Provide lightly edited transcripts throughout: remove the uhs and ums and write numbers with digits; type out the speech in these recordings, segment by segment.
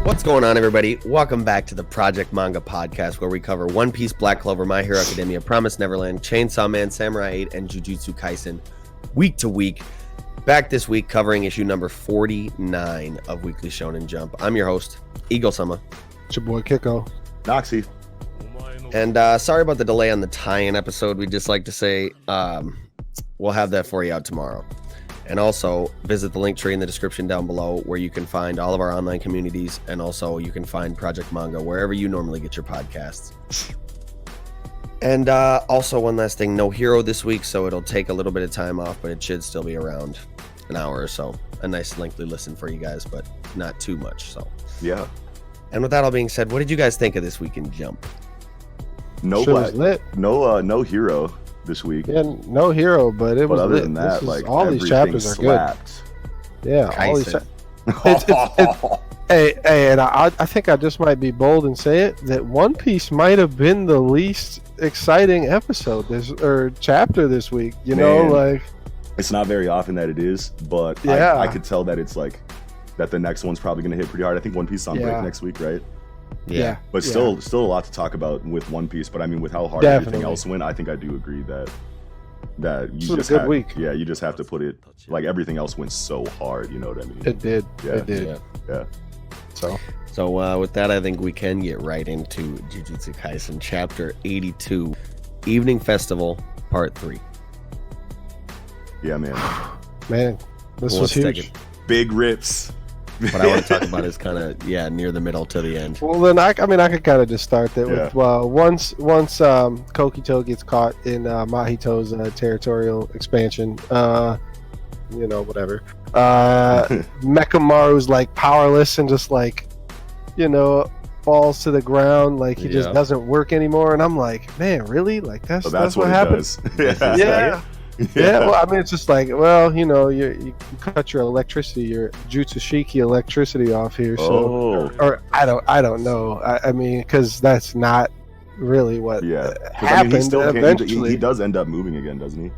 What's going on, everybody? Welcome back to the Project Manga podcast, where we cover One Piece, Black Clover, My Hero Academia, Promised Neverland, Chainsaw Man, Samurai 8, and Jujutsu Kaisen week to week. Back this week covering issue number 49 of Weekly Shonen Jump. I'm your host, Eagle Sama. It's your boy Kiko. Noxie. And sorry about the delay on the tie-in episode. We'd just like to say we'll have that for you out tomorrow. And also visit the link tree in the description down below, where you can find all of our online communities, and also you can find Project Manga wherever you normally get your podcasts. And also one last thing, no hero this week, so it'll take a little bit of time off, but it should still be around an hour or so. A nice lengthy listen for you guys, but not too much. So Yeah. And with that all being said, what did you guys think of this week in Jump? No hero this week. Yeah, no hero, but it was other lit. than that, like, all these chapters are slapped. good. Yeah, all these. Kaisen. Hey, and I think I just might be bold and say it, that One Piece might have been the least exciting episode chapter this week. You know, like, it's not very often that it is, but yeah. I could tell that it's like that the next one's probably going to hit pretty hard. I think One Piece is on break next week, right? Yeah. But still a lot to talk about with One Piece. But I mean, with how hard everything else went, I think I do agree that you just had, week. Yeah, you just have to put it like everything else went so hard. You know what I mean? It did. Yeah. It did. Yeah. So with that, I think we can get right into Jujutsu Kaisen Chapter 82, Evening Festival, Part 3. Yeah, man. Man, this was huge. Big rips. What I want to talk about is kind of near the middle to the end. Well, then I could kind of just start that with once Kokito gets caught in Mahito's territorial expansion, whatever. Mechamaru's like powerless and just like, falls to the ground, like he just doesn't work anymore, and I'm like, man, really? Like that's what happens. Yeah, well, I mean, it's just like, well, you cut your Jutsushiki electricity off here, so or I don't know. I mean, because that's not really what happened. Eventually, he does end up moving again, doesn't he?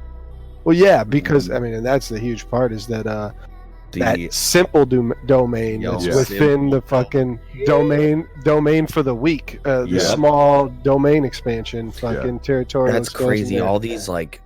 Well, yeah, because I mean, and that's the huge part is that that simple domain is within the fucking domain for the week, the small domain expansion, fucking territorial. That's crazy. All these like.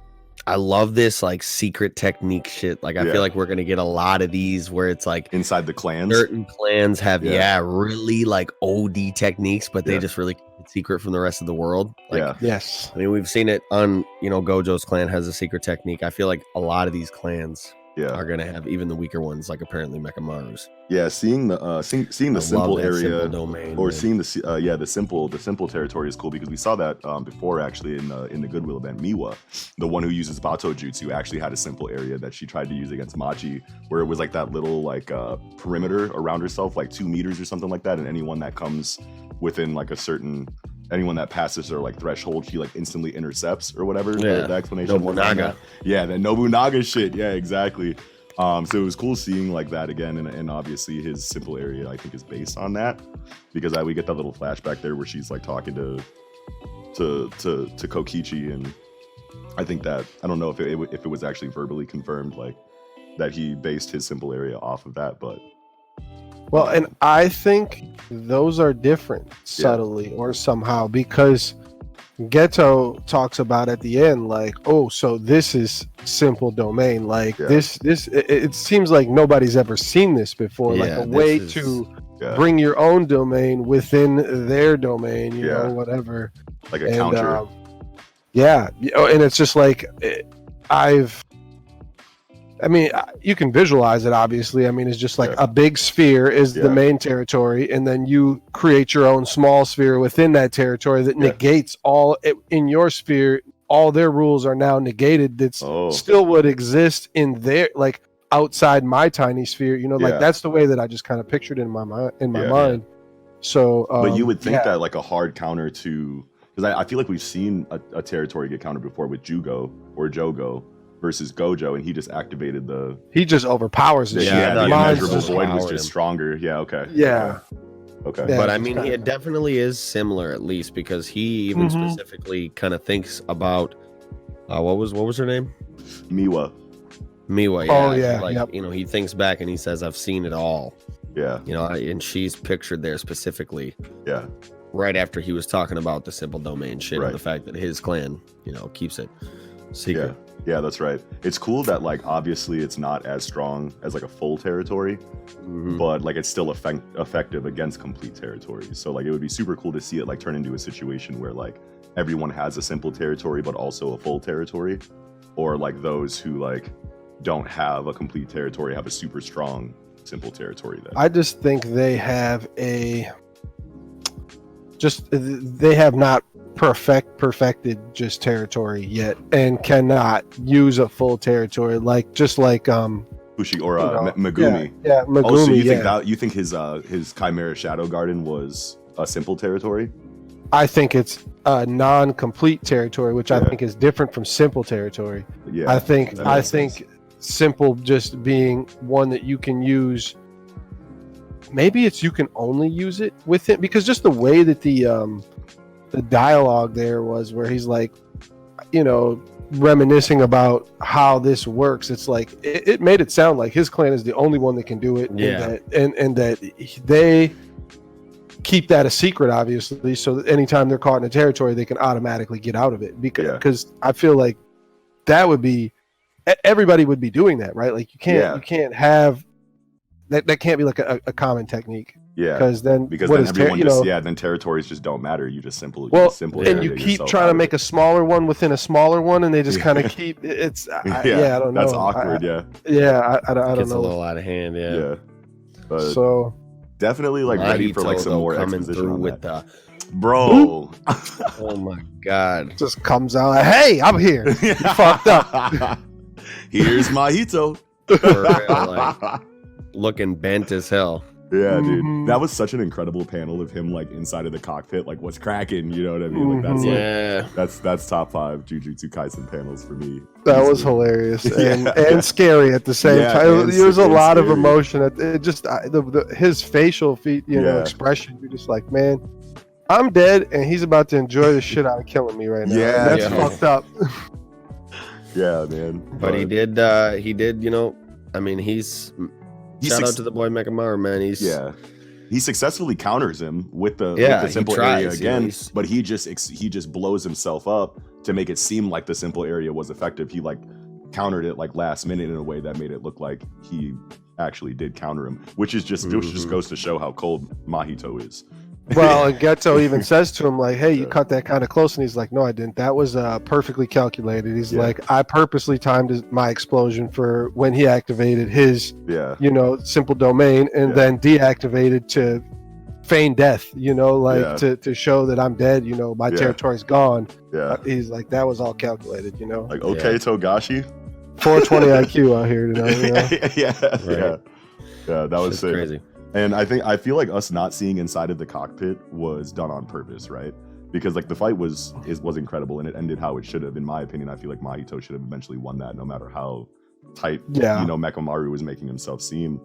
I love this like secret technique shit. Like I feel like we're gonna get a lot of these where it's like inside the clans. Certain clans have really like OD techniques, but they just really keep it secret from the rest of the world. Like, yes. I mean, we've seen it on Gojo's clan has a secret technique. I feel like a lot of these clans are gonna have, even the weaker ones, like apparently Mechamaru's. Yeah, seeing the simple area simple domain, or seeing the simple territory is cool, because we saw that before actually in the Goodwill event. Miwa, the one who uses Bato Jutsu, actually had a simple area that she tried to use against Machi, where it was like that little like perimeter around herself, like 2 meters or something like that, and anyone that comes within like anyone that passes her like threshold, she like instantly intercepts or whatever. The explanation. Nobunaga. Yeah, the Nobunaga shit. Yeah, exactly. So it was cool seeing like that again, and obviously his simple area I think is based on that, because we get that little flashback there where she's like talking to Kokichi, and I think that, I don't know if it was actually verbally confirmed, like that he based his simple area off of that, but. Well, and I think those are different subtly or somehow, because Geto talks about at the end, like, oh, so this is simple domain. Like this, it seems like nobody's ever seen this before. Like a way to bring your own domain within their domain, you know, whatever. Like a counter. And it's just like, I mean, you can visualize it, obviously. I mean, it's just like a big sphere is the main territory, and then you create your own small sphere within that territory that negates all in your sphere. All their rules are now negated. That still would exist in their, like, outside my tiny sphere. Like that's the way that I just kind of pictured it in my mind. So, but you would think that like a hard counter to, because I feel like we've seen a territory get countered before with Jugo or Jogo. versus Gojo, and he just activated the. He just overpowers it. The immeasurable void was just stronger. Yeah. Okay. Yeah. Okay. Yeah, but I mean, it definitely is similar, at least, because he even specifically kind of thinks about what was her name? M.A.N.G.A. M.A.N.G.A. Yeah. Oh yeah. Like he thinks back and he says, "I've seen it all." Yeah. And she's pictured there specifically. Yeah. Right after he was talking about the simple domain shit and the fact that his clan, keeps it secret. Yeah, that's right. It's cool that like obviously it's not as strong as like a full territory, but like it's still effective against complete territories. So like it would be super cool to see it like turn into a situation where like everyone has a simple territory but also a full territory, or like those who like don't have a complete territory have a super strong simple territory. Then I just think they have they have not perfected just territory yet, and cannot use a full territory Fushi or Megumi. Yeah, Megumi. Oh, so you think his Chimera Shadow Garden was a simple territory? I think it's a non-complete territory, which I think is different from simple territory. Yeah, I think simple just being one that you can use. Maybe it's you can only use it with it, because just the way that the dialogue there was, where he's like, reminiscing about how this works. It's like it made it sound like his clan is the only one that can do it. Yeah, and that they keep that a secret, obviously, so that anytime they're caught in a territory, they can automatically get out of it. Because I feel like that would be, everybody would be doing that, right? Like you can't have that can't be like a common technique. Yeah, because then everyone then territories just don't matter. You just simple and you keep trying to make a smaller one within a smaller one, and they just kind of keep it's. I don't know. That's awkward. I don't know. It's a little out of hand. Yeah. But so definitely like ready for like some more exposition on with that. Bro. Oh my god. Just comes out like, hey, I'm here. You fucked up. Here's Mahito. For real, like, looking bent as hell. Yeah, dude. That was such an incredible panel of him like inside of the cockpit, like what's cracking, you know what I mean? Like that's top 5 Jujutsu Kaisen panels for me. That was hilarious and scary at the same time. There was a lot of emotion. It just his facial expression. You're just like, man, I'm dead, and he's about to enjoy the shit out of killing me right now. Yeah, that's fucked up. Yeah, man. But he did. I mean, shout out to the boy Mekamaru, man. He successfully counters him with the simple area again, but he just blows himself up to make it seem like the simple area was effective. He like countered it like last minute in a way that made it look like he actually did counter him, which just goes to show how cold Mahito is. Well, and Geto even says to him, like, hey, you cut that kind of close. And he's like, no, I didn't. That was perfectly calculated. He's like, I purposely timed my explosion for when he activated his, simple domain, and then deactivated to feign death, to show that I'm dead, my territory's gone. Yeah. He's like, that was all calculated, Like, okay, Togashi. 420 IQ out here tonight. Yeah, that was sick. Crazy. And I feel like us not seeing inside of the cockpit was done on purpose, right? Because like the fight was incredible, and it ended how it should have. In my opinion, I feel like Mahito should have eventually won that, no matter how tight Mekamaru was making himself seem.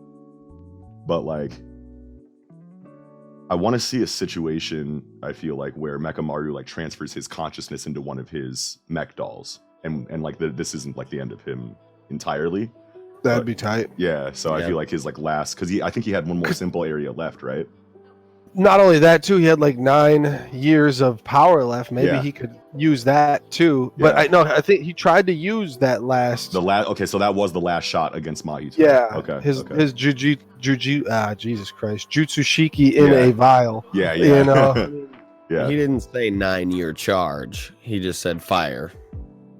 But like, I want to see a situation, I feel like, where Mekamaru like transfers his consciousness into one of his mech dolls, and like this isn't like the end of him entirely. That'd be tight. Yeah, so I feel like his like last, because I think he had one more simple area left, right? Not only that, too, he had like 9 years of power left. Maybe he could use that too. But I think he tried to use that last. Okay, so that was the last shot against Mahito. Yeah. Okay. His Jesus Christ, Jutsu Shiki in a vial. Yeah. Yeah. He didn't say 9-year charge. He just said fire.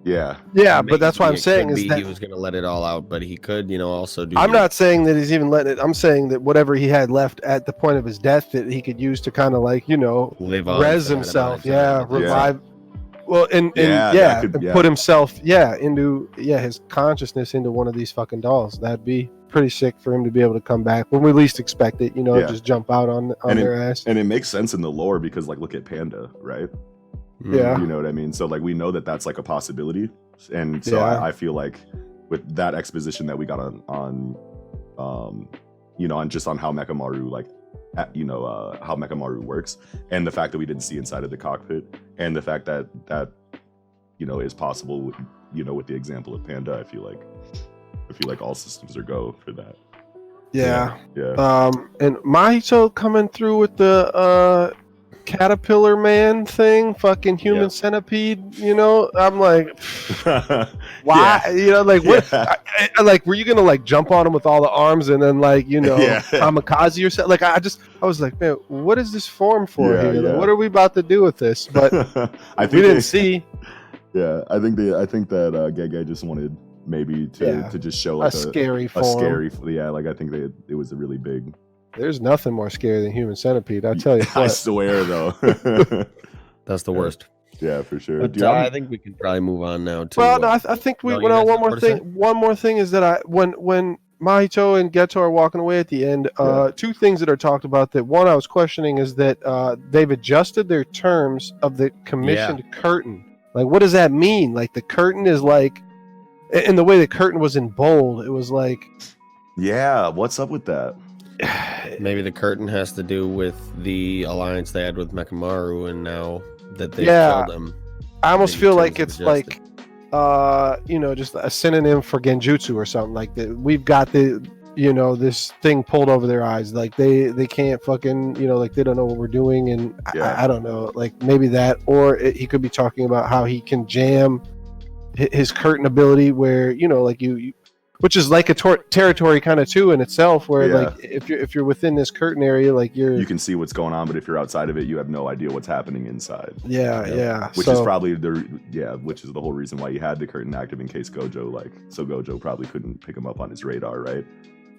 Yeah, but that's what I'm saying is that he was going to let it all out, but he could, also do. I'm not saying that he's even letting it. I'm saying that whatever he had left at the point of his death, that he could use to kind of like, live on, res himself, revive. Well, and put himself, into his consciousness into one of these fucking dolls. That'd be pretty sick for him to be able to come back when we least expect it. Just jump out on their ass. And it makes sense in the lore because, like, look at Panda, right? Yeah, you know what I mean. So like we know that that's like a possibility, And so I feel like with that exposition that we got on just on how Mechamaru how Mechamaru works, and the fact that we didn't see inside of the cockpit, and the fact that is possible with the example of Panda, I feel like all systems are go for that. Yeah. And Mahito coming through with the caterpillar man thing, fucking human centipede, I'm like, why? What? Like, were you gonna like jump on him with all the arms and then kamikaze or something? Like, I was like, man, what is this form for here? Like, what are we about to do with this? But we didn't see. Yeah, I think that M.A.N.G.A just wanted maybe to just show like a scary form. Like I think it was a really big. There's nothing more scary than human centipede, I tell you. I swear, though. That's the worst. Yeah, for sure. But, I think we can probably move on now. Well, no, I think we went on one more thing. One more thing is that when Mahito and Geto are walking away at the end, two things that are talked about. That one I was questioning is that they've adjusted their terms of the commissioned curtain. Like, what does that mean? Like, the curtain is like, and the way the curtain was in bold, it was like, yeah, what's up with that? Maybe the curtain has to do with the alliance they had with Mechamaru, and now that they killed him. I almost feel like it's like, just a synonym for genjutsu or something like that. We've got this thing pulled over their eyes. Like they can't fucking, like they don't know what we're doing. And I don't know, like maybe that, or he could be talking about how he can jam his curtain ability where, like you which is like a territory kind of too in itself, where like if you're within this curtain area, like you can see what's going on, but if you're outside of it, you have no idea what's happening inside. Which is probably which is the whole reason why you had the curtain active, in case Gojo probably couldn't pick him up on his radar, right?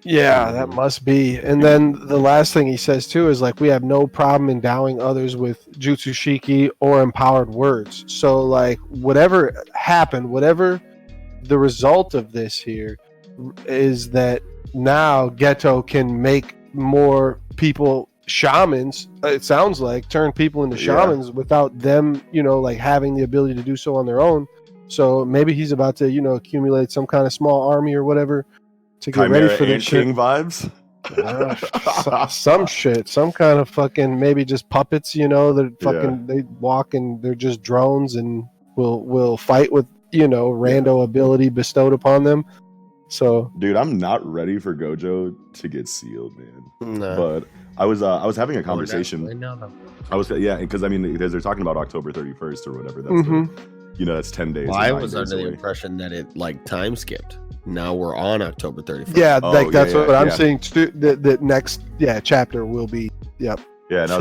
Yeah, that must be. And then the last thing he says too is like, we have no problem endowing others with jutsu shiki or empowered words. So like whatever happened, whatever the result of this here is that now Geto can make more people shamans. It sounds like turn people into shamans without them, like having the ability to do so on their own. So maybe he's about to, accumulate some kind of small army or whatever to get ready for the King vibes. Some shit, some kind of fucking maybe just puppets. That fucking they walk and they're just drones and will fight with rando ability bestowed upon them. So, dude, I'm not ready for Gojo to get sealed, man. No. But I was having a conversation. Because they're talking about October 31st or whatever. That's that's 10 days. Well, I was under the impression that it like time skipped. Now we're on October 31st. Yeah, that's what I'm saying. The next chapter will be. Yep. Yeah, and I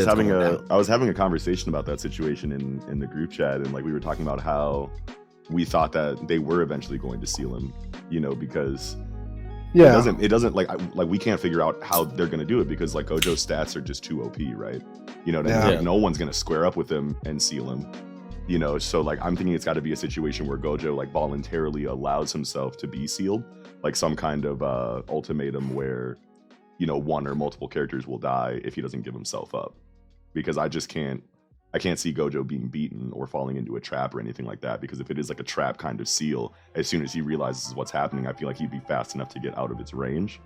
was having a conversation about that situation in the group chat, and like we were talking about how we thought that they were eventually going to seal him, because it doesn't like we can't figure out how they're going to do it, because like Gojo's stats are just too OP, right? No one's going to square up with him and seal him, so like I'm thinking it's got to be a situation where Gojo like voluntarily allows himself to be sealed, like some kind of ultimatum where one or multiple characters will die if he doesn't give himself up, because I can't see Gojo being beaten or falling into a trap or anything like that, because if it is like a trap kind of seal, as soon as he realizes what's happening, I feel like he'd be fast enough to get out of its range.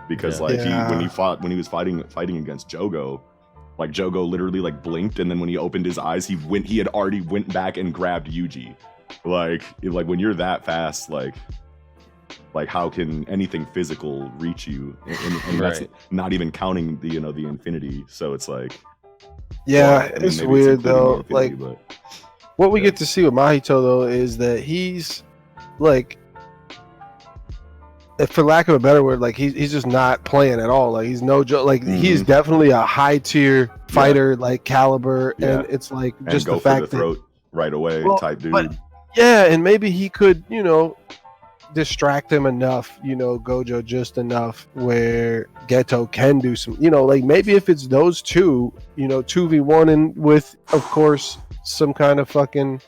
Because when he was fighting against Jogo, like Jogo literally like blinked, and then when he opened his eyes, he had already went back and grabbed Yuji. Like when you're that fast, like how can anything physical reach you? And that's not even counting the the infinity. So it's like. Yeah, it's weird though. Like, what we get to see with Mahito though is that he's like, for lack of a better word, like he's just not playing at all. Like he's no joke. Like he's definitely a high tier fighter, like caliber, and it's like just and the fact the throat right away type dude. But, and maybe he could, distract him enough, Gojo just enough where Geto can do some, like maybe if it's those two, 2v1 and with, of course, some kind of fucking,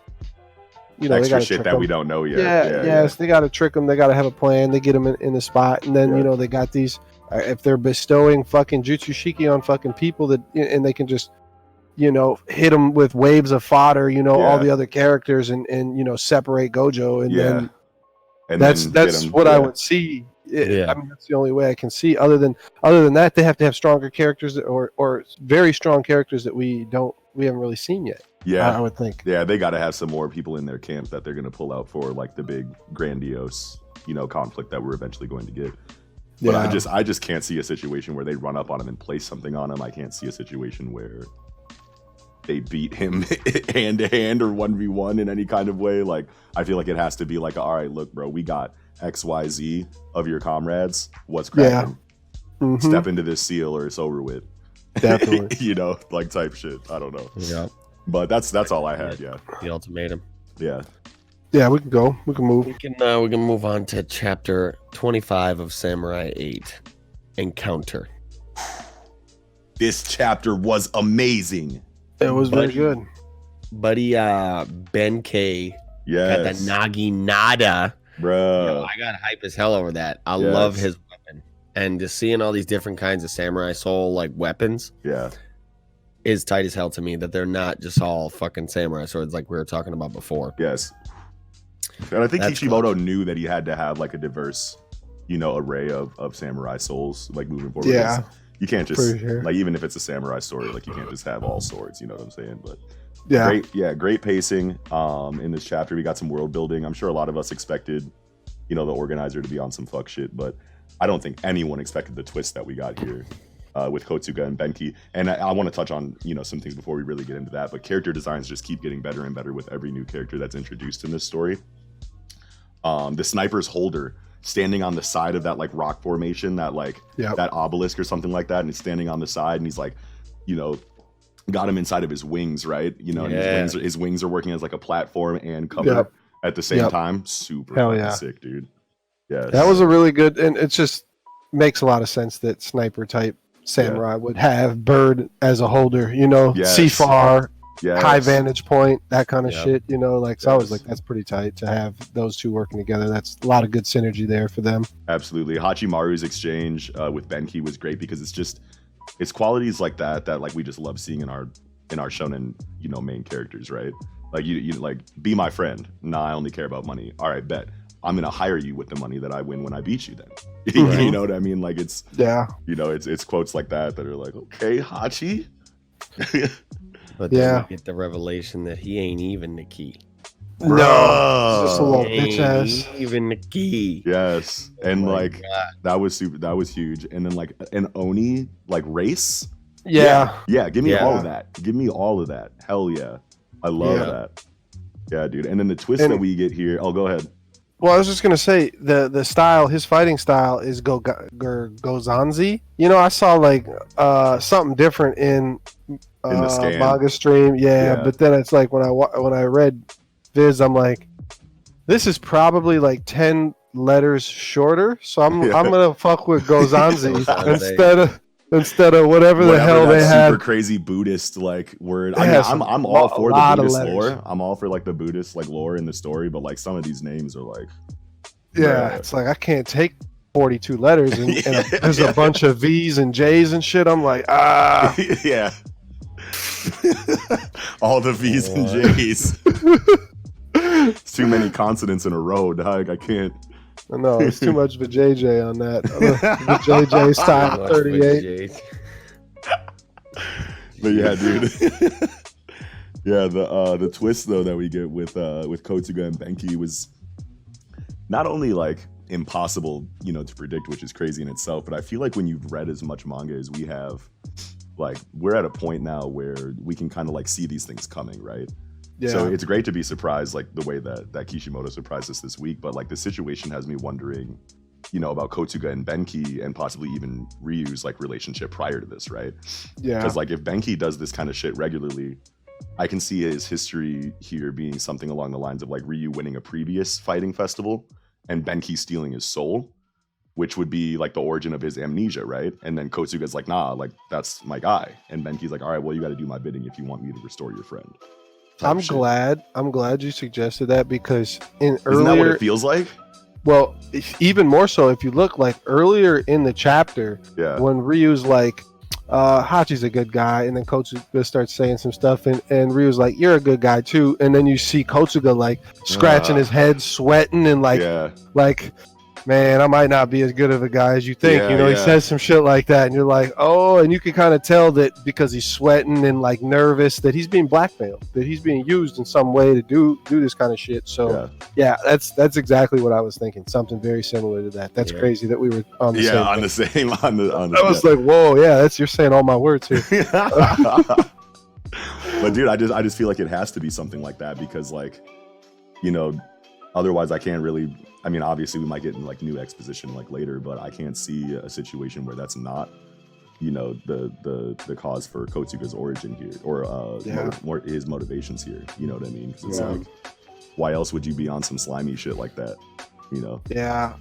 extra shit that we don't know yet. Yes, they got to trick them. They got to have a plan. They get them in the spot, and then they got these. If they're bestowing fucking jutsu shiki on fucking people and they can just hit him with waves of fodder, all Yeah. the other characters and separate Gojo. And then And that's then what I would see. I mean, that's the only way I can see. Other than that, they have to have stronger characters or very strong characters that we haven't really seen yet. Yeah, I would think. Yeah, they got to have some more people in their camp that they're going to pull out for like the big grandiose, conflict that we're eventually going to get. But I just can't see a situation where they run up on him and place something on him. I can't see a situation where they beat him hand to hand or 1v1 in any kind of way. Like, I feel like it has to be like, all right, look, bro, we got XYZ of your comrades. What's cracking? Yeah. Mm-hmm. Step into this seal or it's over with. Definitely. Like type shit. I don't know. Yeah. But that's all I had. Yeah. The ultimatum. Yeah. Yeah, we can go. We can move. We can move on to chapter 25 of Samurai 8, Encounter. This chapter was amazing. It was very good. Buddy, M.A.N.G.A. Yes. got the Nagi Nada. Bro. I got hype as hell over that. I love his weapon. And just seeing all these different kinds of Samurai Soul like weapons. Yeah. Is tight as hell to me that they're not just all fucking samurai swords like we were talking about before. Yes. And I think Kishimoto knew that he had to have like a diverse, array of samurai souls like moving forward. Yeah. You can't just like, even if it's a samurai story, like you can't just have all swords, you know what I'm saying? But great pacing. In this chapter, we got some world building. I'm sure a lot of us expected, the organizer to be on some fuck shit, but I don't think anyone expected the twist that we got here. With Kotsuga and Ben-Ki. And I want to touch on, some things before we really get into that, but character designs just keep getting better and better with every new character that's introduced in this story. The sniper's holder standing on the side of that like rock formation, that like that obelisk or something like that, and he's standing on the side and he's like, got him inside of his wings, right? And his wings are working as like a platform and cover at the same time. Super sick, dude. Yeah. That was a really good, and it just makes a lot of sense that sniper type samurai would have bird as a holder, see far, high vantage point, that kind of shit, so I was like, that's pretty tight to have those two working together. That's a lot of good synergy there for them. Absolutely. Hachimaru's exchange with Ben-Ki was great because it's qualities like that like we just love seeing in our shonen, main characters, right? Like you like, be my friend. Nah, I only care about money. All right, bet. I'm gonna hire you with the money that I win when I beat you. Then, you know what I mean? Like it's it's quotes like that are like, okay, Hachi. But then you get the revelation that he ain't even the key. No, just a little bitch ass. Even the key. Yes, and like that was huge. And then like an Oni like race. Yeah. Give me all of that. Give me all of that. Hell yeah, I love that. Yeah, dude. And then the twist that we get here. Oh, go ahead. Well, I was just gonna say the style, his fighting style is Gozanzi. I saw like something different in the scan. Manga stream, but then it's like when I read Viz, I'm like, this is probably like 10 letters shorter, so I'm gonna fuck with Gozanzi instead of whatever the hell they had. Super crazy Buddhist like word. I mean, I'm all for the Buddhist lore. I'm all for like the Buddhist like lore in the story, but like some of these names are like, it's like I can't take 42 letters and there's a bunch of V's and J's and shit. I'm like, yeah. All the V's and J's. It's too many consonants in a row, dog. I can't. No, it's too much JJ on that. The JJ style 38. But yeah, dude. The twist though that we get with Kotsuga and Ben-Ki was not only like impossible, to predict, which is crazy in itself, but I feel like when you've read as much manga as we have, like we're at a point now where we can kind of like see these things coming, right? Yeah. So it's great to be surprised, like the way that Kishimoto surprised us this week. But like the situation has me wondering, about Kotsuga and Ben-Ki and possibly even Ryu's like relationship prior to this, right? Yeah. Because like if Ben-Ki does this kind of shit regularly, I can see his history here being something along the lines of like Ryu winning a previous fighting festival and Ben-Ki stealing his soul, which would be like the origin of his amnesia, right? And then Kotsuga's like, nah, like that's my guy. And Ben-Ki's like, all right, well, you got to do my bidding if you want me to restore your friend. I'm glad you suggested that because Isn't that what it feels like? Well, even more so if you look like earlier in the chapter when Ryu's like, Hachi's a good guy, and then Kotsuga starts saying some stuff, and Ryu's like, you're a good guy too, and then you see Kotsuga like scratching his head, sweating, and like, man, I might not be as good of a guy as you think. He says some shit like that, and you're like, oh, and you can kind of tell that because he's sweating and like nervous that he's being blackmailed, that he's being used in some way to do this kind of shit. So yeah, that's exactly what I was thinking. Something very similar to that. That's crazy that we were on the same. On the same. I was like, whoa, yeah, you're saying all my words here. But dude, I just feel like it has to be something like that because like, otherwise I can't really. I mean, obviously we might get like new exposition like later, but I can't see a situation where that's not, the cause for Kotsuga's origin here or more his motivations here. You know what I mean? Because it's like, why else would you be on some slimy shit like that? Yeah.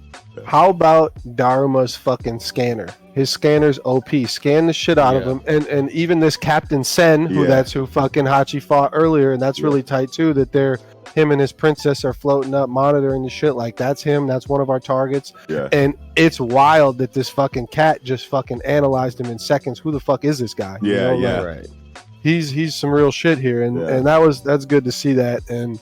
How about Dharma's fucking scanner? His scanner's OP. Scan the shit out of him, and even this Captain Sen, that's who fucking Hachi fought earlier, and that's really tight too. That him and his princess are floating up, monitoring the shit. Like that's him. That's one of our targets. Yeah. And it's wild that this fucking cat just fucking analyzed him in seconds. Who the fuck is this guy? Right. He's some real shit here, and that's good to see that.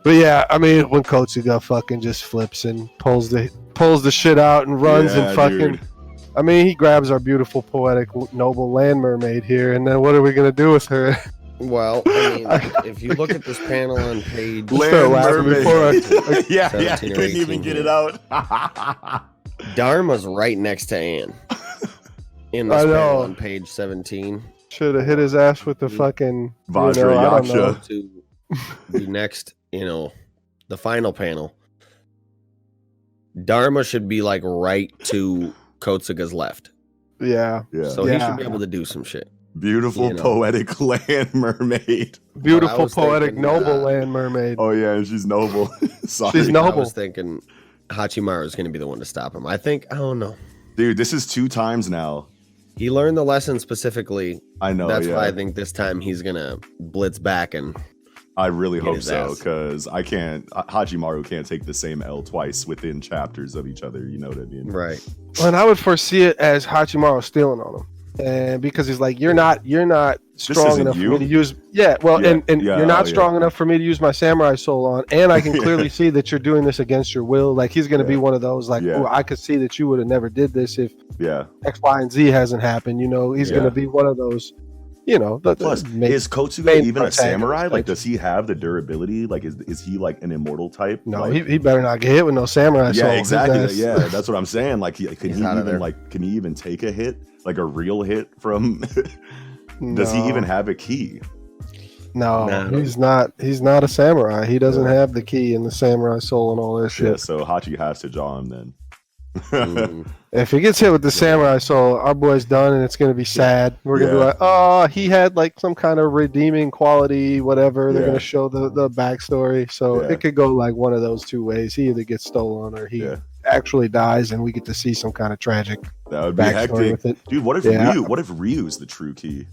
But yeah, I mean, when Kotsuga fucking just flips and pulls the shit out and runs and fucking. Dude. I mean, he grabs our beautiful, poetic, noble land mermaid here, and then what are we gonna do with her? Well, I mean, if you look at this panel on page... Land mermaid. You couldn't even get it out. Dharma's right next to Anne. In this panel on page 17. Should have hit his ass with the fucking... Vajra Yaksha. To the next, the final panel. Dharma should be like right to Kotsuga's left. Yeah. So he should be able to do some shit. Beautiful poetic land mermaid. Beautiful poetic noble land mermaid. Oh yeah, she's noble. Sorry. She's noble. I was thinking Hachimaru is going to be the one to stop him. I don't know. Dude, this is 2 times now. He learned the lesson specifically. I know. That's why I think this time he's going to blitz back and... I really hope so, because Hachimaru can't take the same L twice within chapters of each other, you know what I mean? Right. And I would foresee it as Hachimaru stealing on him. And because he's like, you're not strong enough for me to use. And you're not strong enough for me to use my samurai soul on. And I can clearly see that you're doing this against your will. Like he's going to be one of those like, oh, I could see that you would have never did this if X, Y, and Z hasn't happened. He's going to be one of those. Plus, is Kotsuga even a samurai? Like, does he have the durability? Like, is he like an immortal type? No, like, he better not get hit with no samurai soul. Yeah, exactly. Yeah, that's what I'm saying. Like, can he even take a hit? Like a real hit from? Does he even have a key? No, he's not. He's not a samurai. He doesn't have the key and the samurai soul and all that shit. Yeah, so Hachi has to jaw him then. If he gets hit with the samurai soul, our boy's done, and it's gonna be sad. We're gonna be like, oh, he had like some kind of redeeming quality, whatever. They're gonna show the backstory, so it could go like one of those 2 ways. He either gets stolen or he actually dies, and we get to see some kind of tragic. That would be hectic, with it. Dude. What if Ryu? What if Ryu's the true key?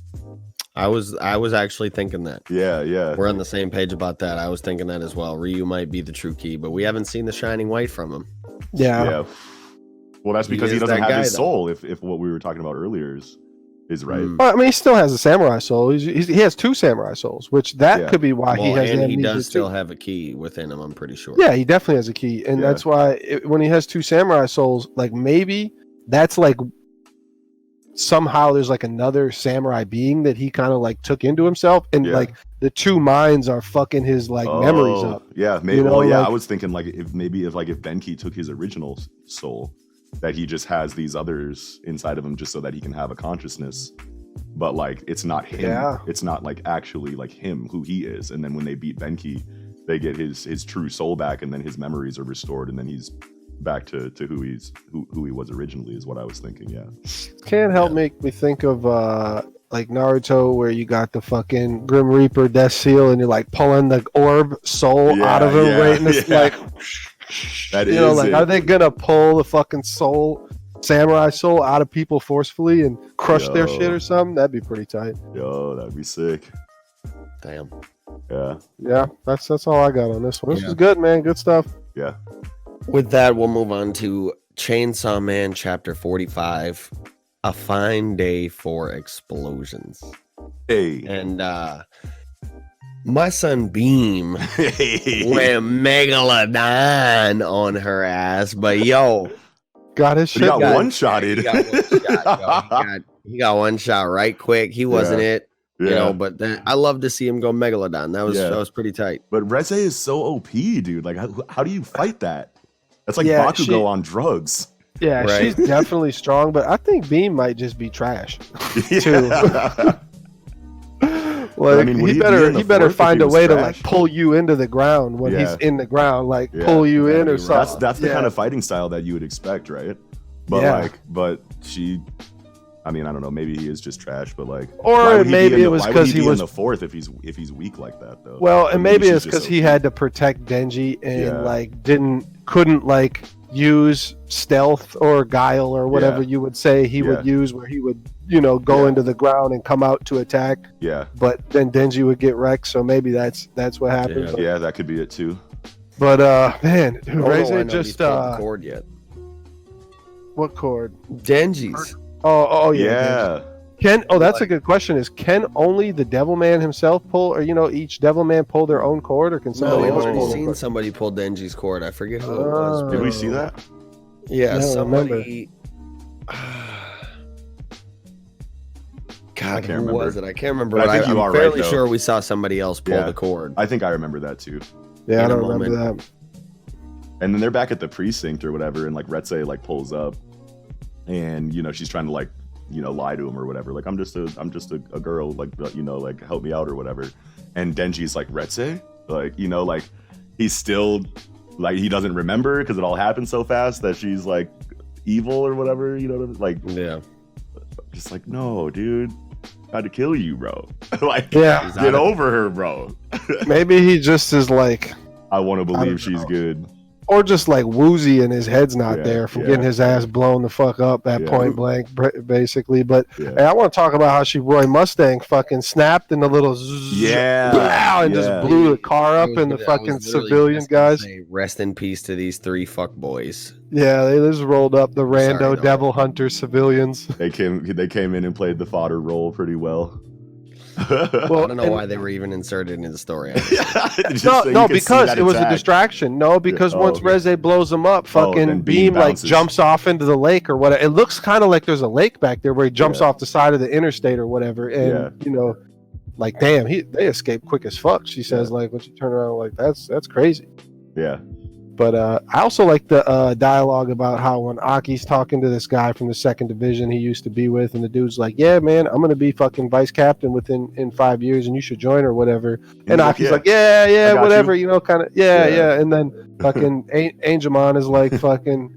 I was actually thinking that. Yeah. We're on the same page about that. I was thinking that as well. Ryu might be the true key, but we haven't seen the shining white from him. Yeah. Well, that's because he doesn't have his soul. If what we were talking about earlier is right. Well, I mean, he still has a samurai soul. He has 2 samurai souls, which could be why he has. And he does still have a key within him. I'm pretty sure. Yeah, he definitely has a key, and that's why when he has 2 samurai souls, like maybe that's like somehow there's like another samurai being that he kind of like took into himself, and like the 2 minds are fucking his like memories up. Yeah, maybe. I was thinking like if Ben-Ki took his original soul, that he just has these others inside of him just so that he can have a consciousness, but like it's not him. It's not like actually like him who he is. And then when they beat Ben-Ki, they get his true soul back, and then his memories are restored, and then he's back to who he was originally, is what I was thinking. Can't help make me think of like Naruto, where you got the fucking Grim Reaper Death Seal, and you're like pulling the orb soul out of him, right? And it's like that are they gonna pull the fucking samurai soul out of people forcefully and crush their shit or something? That'd be pretty tight. That'd be sick. Damn. Yeah, that's all I got on this one. This was good, man. Good stuff. Yeah. With that, we'll move on to Chainsaw Man chapter 45. a fine day for explosions. Hey. And my son Beam went Megalodon on her ass, but yo, got his shit. He got one-shotted. He got one shot right quick. He wasn't it, you know. But then I love to see him go Megalodon. That was pretty tight. But Reze is so OP, dude. Like, how do you fight that? That's like Bakugo on drugs. Yeah, right. She's definitely strong, but I think Beam might just be trash too. Like, I mean, he better find a way to like pull you into the ground when he's in the ground, like pull you in or something. That's the kind of fighting style that you would expect, right? But but she, I mean, I don't know. Maybe he is just trash, but like, or maybe it was because he was in the fourth if he's weak like that though. Well, and maybe it's because he had to protect Denji and like couldn't like use stealth or guile or whatever you would say he would use, where he would go into the ground and come out to attack. Yeah. But then Denji would get wrecked, so maybe that's what happened. Yeah, that could be it too. But man, Reze just the cord yet. What cord? Denji's. Oh yeah. Denji. That's a good question. Can only the Devilman himself pull, or each Devilman pull their own cord, or can somebody else pull? I've seen somebody pull Denji's cord. I forget who it was. Did we see that? Yeah, somebody. God, who was it? I can't remember. But I think I'm fairly sure we saw somebody else pull the cord. I think I remember that too. Yeah, I don't remember that. And then they're back at the precinct or whatever, and like Reze like pulls up, and she's trying to like lie to him or whatever. Like, I'm just a girl, like like help me out or whatever. And Denji's like, Reze, like like he's still like he doesn't remember because it all happened so fast that she's like evil or whatever. Like just like, no, dude. Tried to kill you, bro. Like, get over her, bro. Maybe he just is like, I want to believe she's good, or just like woozy and his head's not there from getting his ass blown the fuck up at point blank, basically. But hey, I want to talk about how she Roy Mustang fucking snapped in the little and just blew the car up in the fucking civilian guys. Say, rest in peace to these three fuck boys. Yeah, they just rolled up the rando devil hunter civilians. They came in and played the fodder role pretty well. Well, I don't know why they were even inserted into the story. No, because it was a distraction. No, because once Reze blows him up, fucking Beam like jumps off into the lake or whatever. It looks kind of like there's a lake back there where he jumps off the side of the interstate or whatever, and like damn, they escaped quick as fuck. She says like when she turned around, like that's crazy. Yeah. But I also like the dialogue about how when Aki's talking to this guy from the 2nd Division he used to be with, and the dude's like, yeah, man, I'm going to be fucking vice captain in 5 years, and you should join or whatever. And Aki's like, yeah, whatever, kind of, yeah. And then fucking M.A.N.G.A is like, fucking,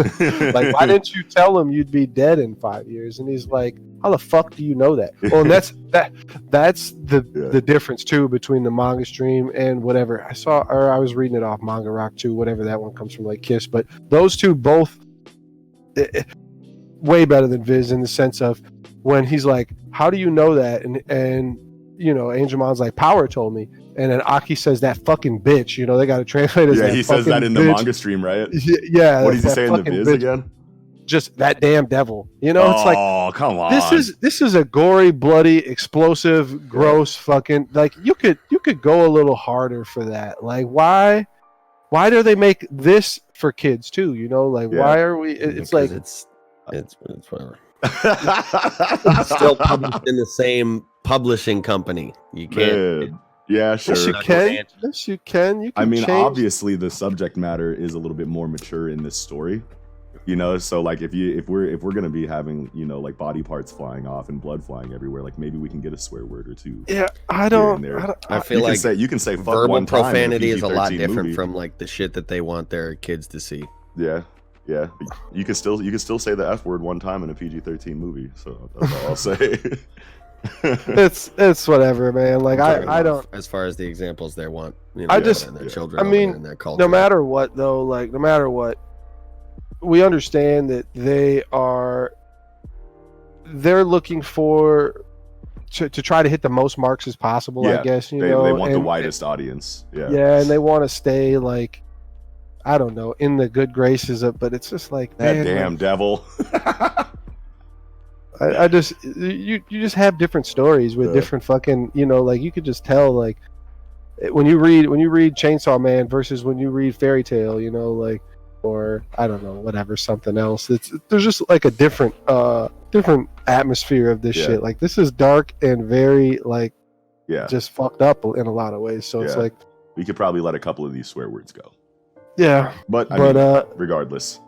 like, why didn't you tell him you'd be dead in 5 years? And he's like, how the fuck do you know that? Well, and that's the difference too between the manga stream and whatever I saw, or I was reading it off Manga Rock too, whatever that one comes from, like Kiss. But those two both way better than Viz in the sense of when he's like, how do you know that? And M.A.N.G.A like, Power told me. And then Aki says, that fucking bitch. They got to translate it as he says that in the manga stream, right? Yeah. What does he say in the Viz again? Just that damn devil. It's like, oh, come on. This is a gory, bloody, explosive, gross fucking, like you could go a little harder for that. Like why do they make this for kids too? Like why are we it's like it's whatever. It's still published in the same publishing company. You can't. Yeah, sure. Yes, you can. You can. I mean, change. Obviously, the subject matter is a little bit more mature in this story. So like if we're gonna be having like body parts flying off and blood flying everywhere, like maybe we can get a swear word or two. Yeah, I feel like you can say fuck verbal profanity is a lot different from like the shit that they want their kids to see. Yeah. You can still say the F word one time in a PG-13 movie. So that's all I'll say. It's whatever, man. Like I don't. As far as the examples they want, I just and their children. I mean, in their culture. No matter what, though, like no matter what, we understand that they're looking for to try to hit the most marks as possible. I guess they want the widest audience. Yeah, and they want to stay like, I don't know, in the good graces of. But it's just like that damn devil. I just you just have different stories with different fucking, you know, like you could just tell, like when you read Chainsaw Man versus when you read Fairy Tail, you know, like, or I don't know, whatever, something else. There's just like a different atmosphere of this shit. Like this is dark and very like just fucked up in a lot of ways. So it's like we could probably let a couple of these swear words go. Yeah, but I mean, regardless.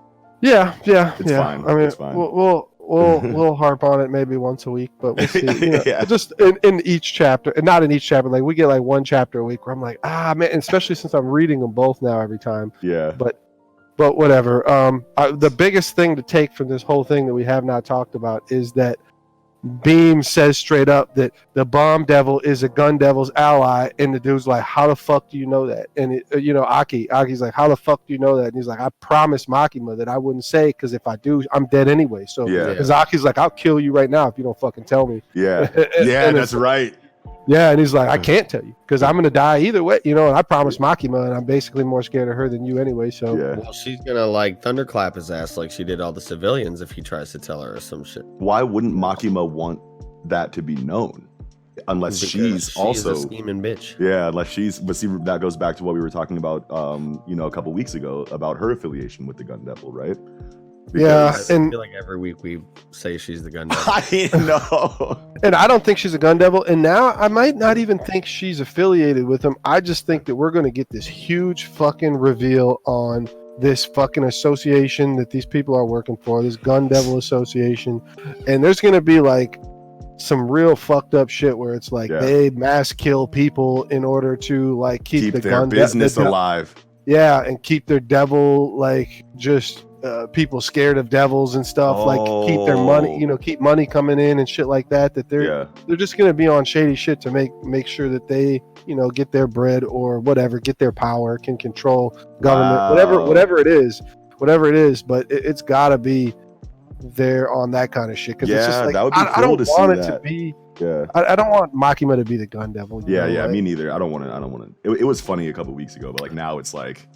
Yeah, it's fine. I mean, it's fine. We'll harp on it maybe once a week, but we'll see. You know, just in each chapter, and not in each chapter. Like we get like one chapter a week where I'm like, man, especially since I'm reading them both now every time. Yeah. But whatever. The biggest thing to take from this whole thing that we have not talked about is that Beam says straight up that the bomb devil is a gun devil's ally, and the dude's like, how the fuck do you know that? And Aki's like, how the fuck do you know that? And he's like, I promised Makima that I wouldn't say, because if I do, I'm dead anyway. So because Aki's like, I'll kill you right now if you don't fucking tell me. And that's right. And he's like, I can't tell you because I'm gonna die either way, you know. And I promised Makima, and I'm basically more scared of her than you anyway. So well, she's gonna like thunderclap his ass like she did all the civilians if he tries to tell her or some shit. Why wouldn't Makima want that to be known? Unless she's also a scheming bitch. Yeah, unless she's. But see, that goes back to what we were talking about, a couple weeks ago about her affiliation with the Gun Devil, right? Because I feel like every week we say she's the gun devil. I know. And I don't think she's a gun devil. And now I might not even think she's affiliated with him. I just think that we're going to get this huge fucking reveal on this fucking association that these people are working for, this gun devil association. And there's going to be like some real fucked up shit where it's like they mass kill people in order to like keep their business alive. Yeah, and keep their devil like just people scared of devils and stuff, like keep their money, keep money coming in and shit like that. That they're just gonna be on shady shit to make sure that they, get their bread or whatever, get their power, can control government, whatever it is. But it's gotta be there on that kind of shit, because it's just like, that would be cool I don't to want see it that. to be. Yeah, I don't want Makima to be the gun devil. Me neither. I don't want to. It was funny a couple weeks ago, but like now it's like,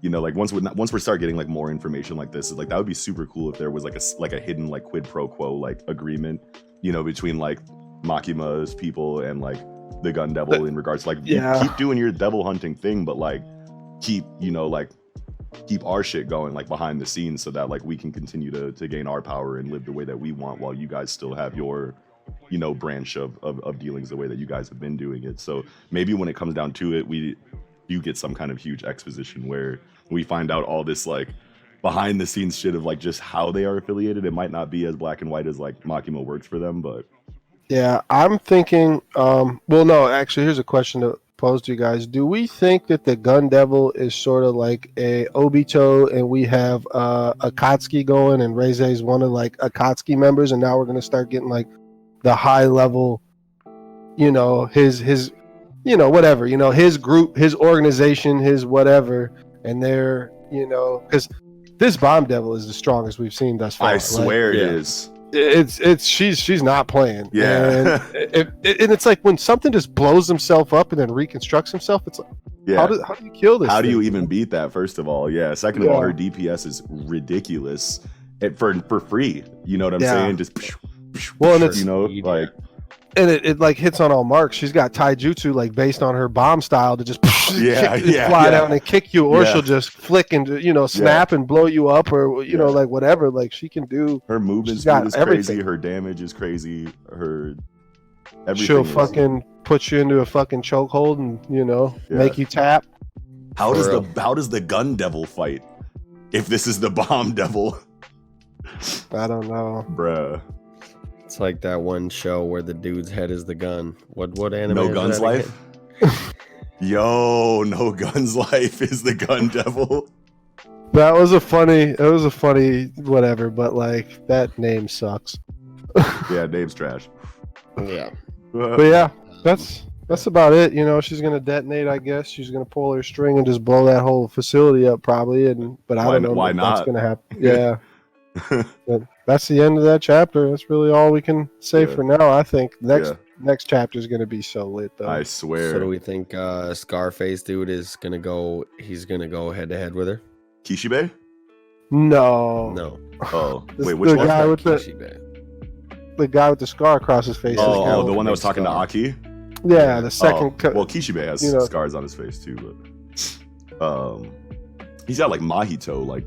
like once we start getting like more information like this, like that would be super cool if there was like a hidden like quid pro quo like agreement, between like Makima's people and like the gun devil in regards to like you keep doing your devil hunting thing, but like keep keep our shit going like behind the scenes so that like we can continue to gain our power and live the way that we want while you guys still have your branch of dealings the way that you guys have been doing it. So maybe when it comes down to it, you get some kind of huge exposition where we find out all this like behind the scenes shit of like just how they are affiliated. It might not be as black and white as like Makima works for them, but I'm thinking actually here's a question to pose to you guys. Do we think that the gun devil is sort of like a Obito and we have Akatsuki going, and Reize is one of like Akatsuki members, and now we're going to start getting like the high level, his whatever, his group, his organization, his whatever, and they're, because this bomb devil is the strongest we've seen thus far. I swear it is. She's not playing. Yeah. And it's like when something just blows himself up and then reconstructs himself, it's like, how do you kill this? How do you even beat that? First of all, second of all, her DPS is ridiculous for free. You know what I'm saying? Just and it's like. And it like hits on all marks. She's got taijutsu like based on her bomb style to just fly down and kick you, or she'll just flick and snap and blow you up, or like whatever. Like she can do. Her movement speed is crazy. Her damage is crazy. Her everything. She'll fucking put you into a fucking chokehold and make you tap. How does the gun devil fight if this is the bomb devil? I don't know, bruh. It's like that one show where the dude's head is the gun. What anime? No Guns Life? Yo, No Guns Life is the gun devil. That was a funny whatever, but like that name sucks. Yeah, name's trash. Yeah. But yeah, that's about it. She's gonna detonate, I guess. She's gonna pull her string and just blow that whole facility up probably, but I don't know why not. That's gonna happen. Yeah. But that's the end of that chapter. That's really all we can say for now. I think next chapter is going to be so lit, though. I swear. So do we think Scarface dude is going to go? He's going to go head to head with her. Kishibe? No. No. Oh, wait, which one? Guy with Kishibe. the guy with the scar across his face. Oh, the one that was talking to Aki. Yeah, the second. Well, Kishibe has scars on his face too, but he's got like Mahito like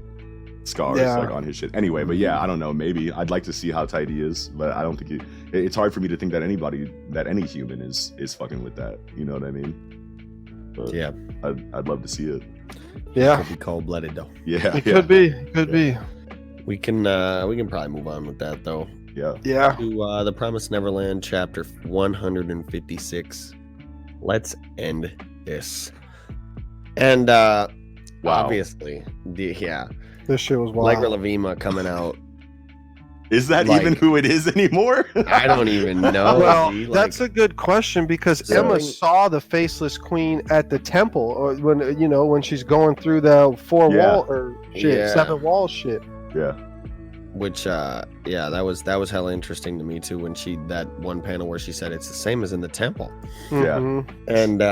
scars like on his shit. Anyway, but yeah, I don't know. Maybe I'd like to see how tight he is, but I don't think it's hard for me to think that any human is fucking with that. You know what I mean? But yeah, I'd love to see it. Yeah, could be cold-blooded though. Yeah, it could be. Could be. We can probably move on with that though. Yeah. To the Promised Neverland chapter 156. Let's end this. And obviously, this shit was wild. Allegra Lavima coming out. Is that even who it is anymore? I don't even know. Well, that's a good question because Emma saw the faceless queen at the temple, or when she's going through the seven wall shit. Yeah. Which that was hella interesting to me too when that one panel where she said it's the same as in the temple. Yeah. And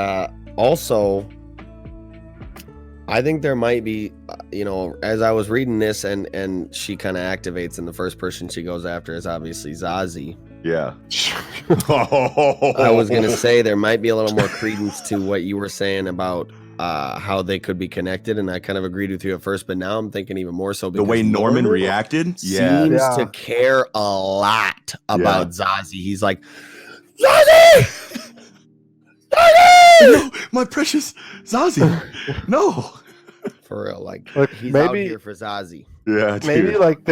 also I think there might be, as I was reading this and she kind of activates, and the first person she goes after is obviously Zazie. Yeah. I was going to say there might be a little more credence to what you were saying about how they could be connected, and I kind of agreed with you at first, but now I'm thinking even more so because the way Norman reacted seems to care a lot about Zazie. He's like, Zazie! No, my precious Zazie. No. For real, like he's maybe, out here for Zazie. Yeah, dude. Maybe like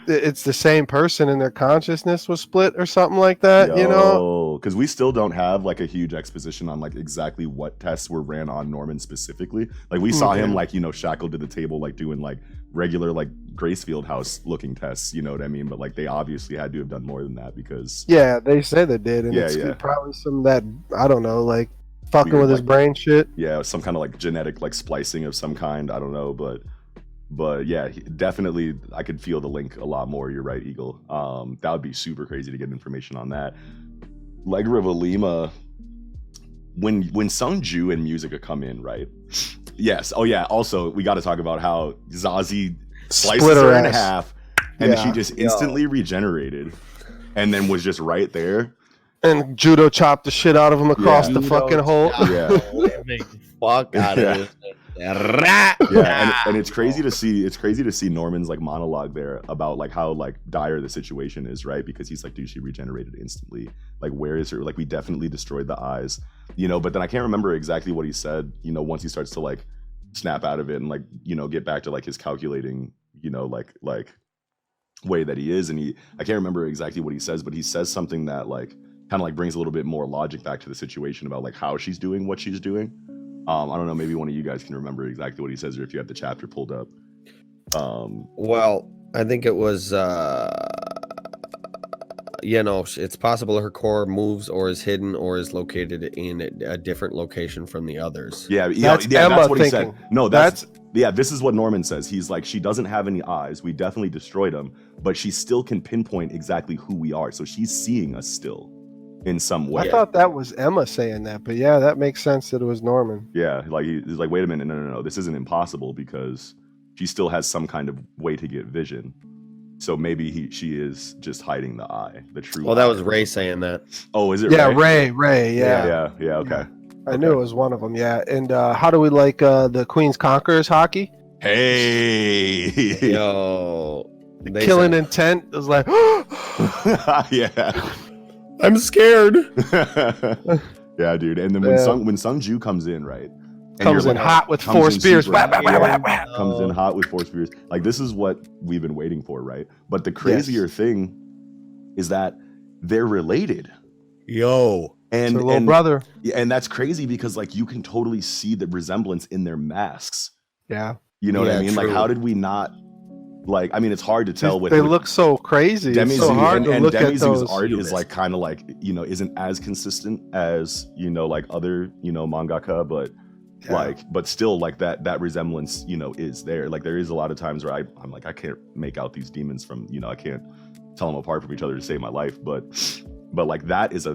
it's the same person and their consciousness was split or something like that. Because we still don't have like a huge exposition on like exactly what tests were ran on Norman specifically. Like we saw him like shackled to the table, like doing like regular like Gracefield House looking tests. You know what I mean? But like they obviously had to have done more than that because they said they did, and it's probably some of that I don't know like. Fucking weird, with his brain shit. Yeah, some kind of like genetic like splicing of some kind. I don't know, but yeah, definitely I could feel the link a lot more. You're right, Eagle. That would be super crazy to get information on that. Allegra Lavima, when Sung-ju and Musica come in, right? Yes. Oh yeah. Also, we got to talk about how Zazie slices her in half, and she just instantly regenerated, and then was just right there. And judo chopped the shit out of him across the fucking hole. Yeah. Fuck out of it. And it's crazy to see. It's crazy to see Norman's like monologue there about like how like dire the situation is, right? Because he's like, dude, she regenerated instantly. Like, where is her? Like, we definitely destroyed the eyes, But then I can't remember exactly what he said. Once he starts to like snap out of it and like get back to like his calculating, like way that he is. And I can't remember exactly what he says, but he says something that like. Kind of like brings a little bit more logic back to the situation about like how she's doing what she's doing. I don't know, maybe one of you guys can remember exactly what he says, or if you have the chapter pulled up. Well, I think it was it's possible her core moves or is hidden or is located in a different location from the others. That's what he said. No, this is what Norman says. He's like, she doesn't have any eyes. We definitely destroyed them, but she still can pinpoint exactly who we are. So she's seeing us still. In some way. I thought that was Emma saying that, but yeah, that makes sense that it was Norman. Yeah, like he's like, wait a minute, no, this isn't impossible because she still has some kind of way to get vision. So maybe she is just hiding the eye, the true. Well, that was Ray saying that. Oh, is it? Yeah, Ray. Yeah. Okay. I knew it was one of them. Yeah, and how do we like the Queen's Conquerors hockey? Hey, yo, Killing Intent was like, yeah. I'm scared. Yeah, dude. And then when Sung-ju comes in, right? Comes in hot with 4 spears. Comes in hot with 4 spears. Like, this is what we've been waiting for, right? But the crazier thing is that they're related. Yo. And their little brother. And that's crazy because, like, you can totally see the resemblance in their masks. Yeah. You know what I mean? True. Like, how did we not... Like, I mean, it's hard to tell what they look so crazy. It's so hard to look at those. Art is like kind of like isn't as consistent as like other mangaka, but but still like that resemblance is there. Like there is a lot of times where I'm like I can't make out these demons from I can't tell them apart from each other to save my life, but like that is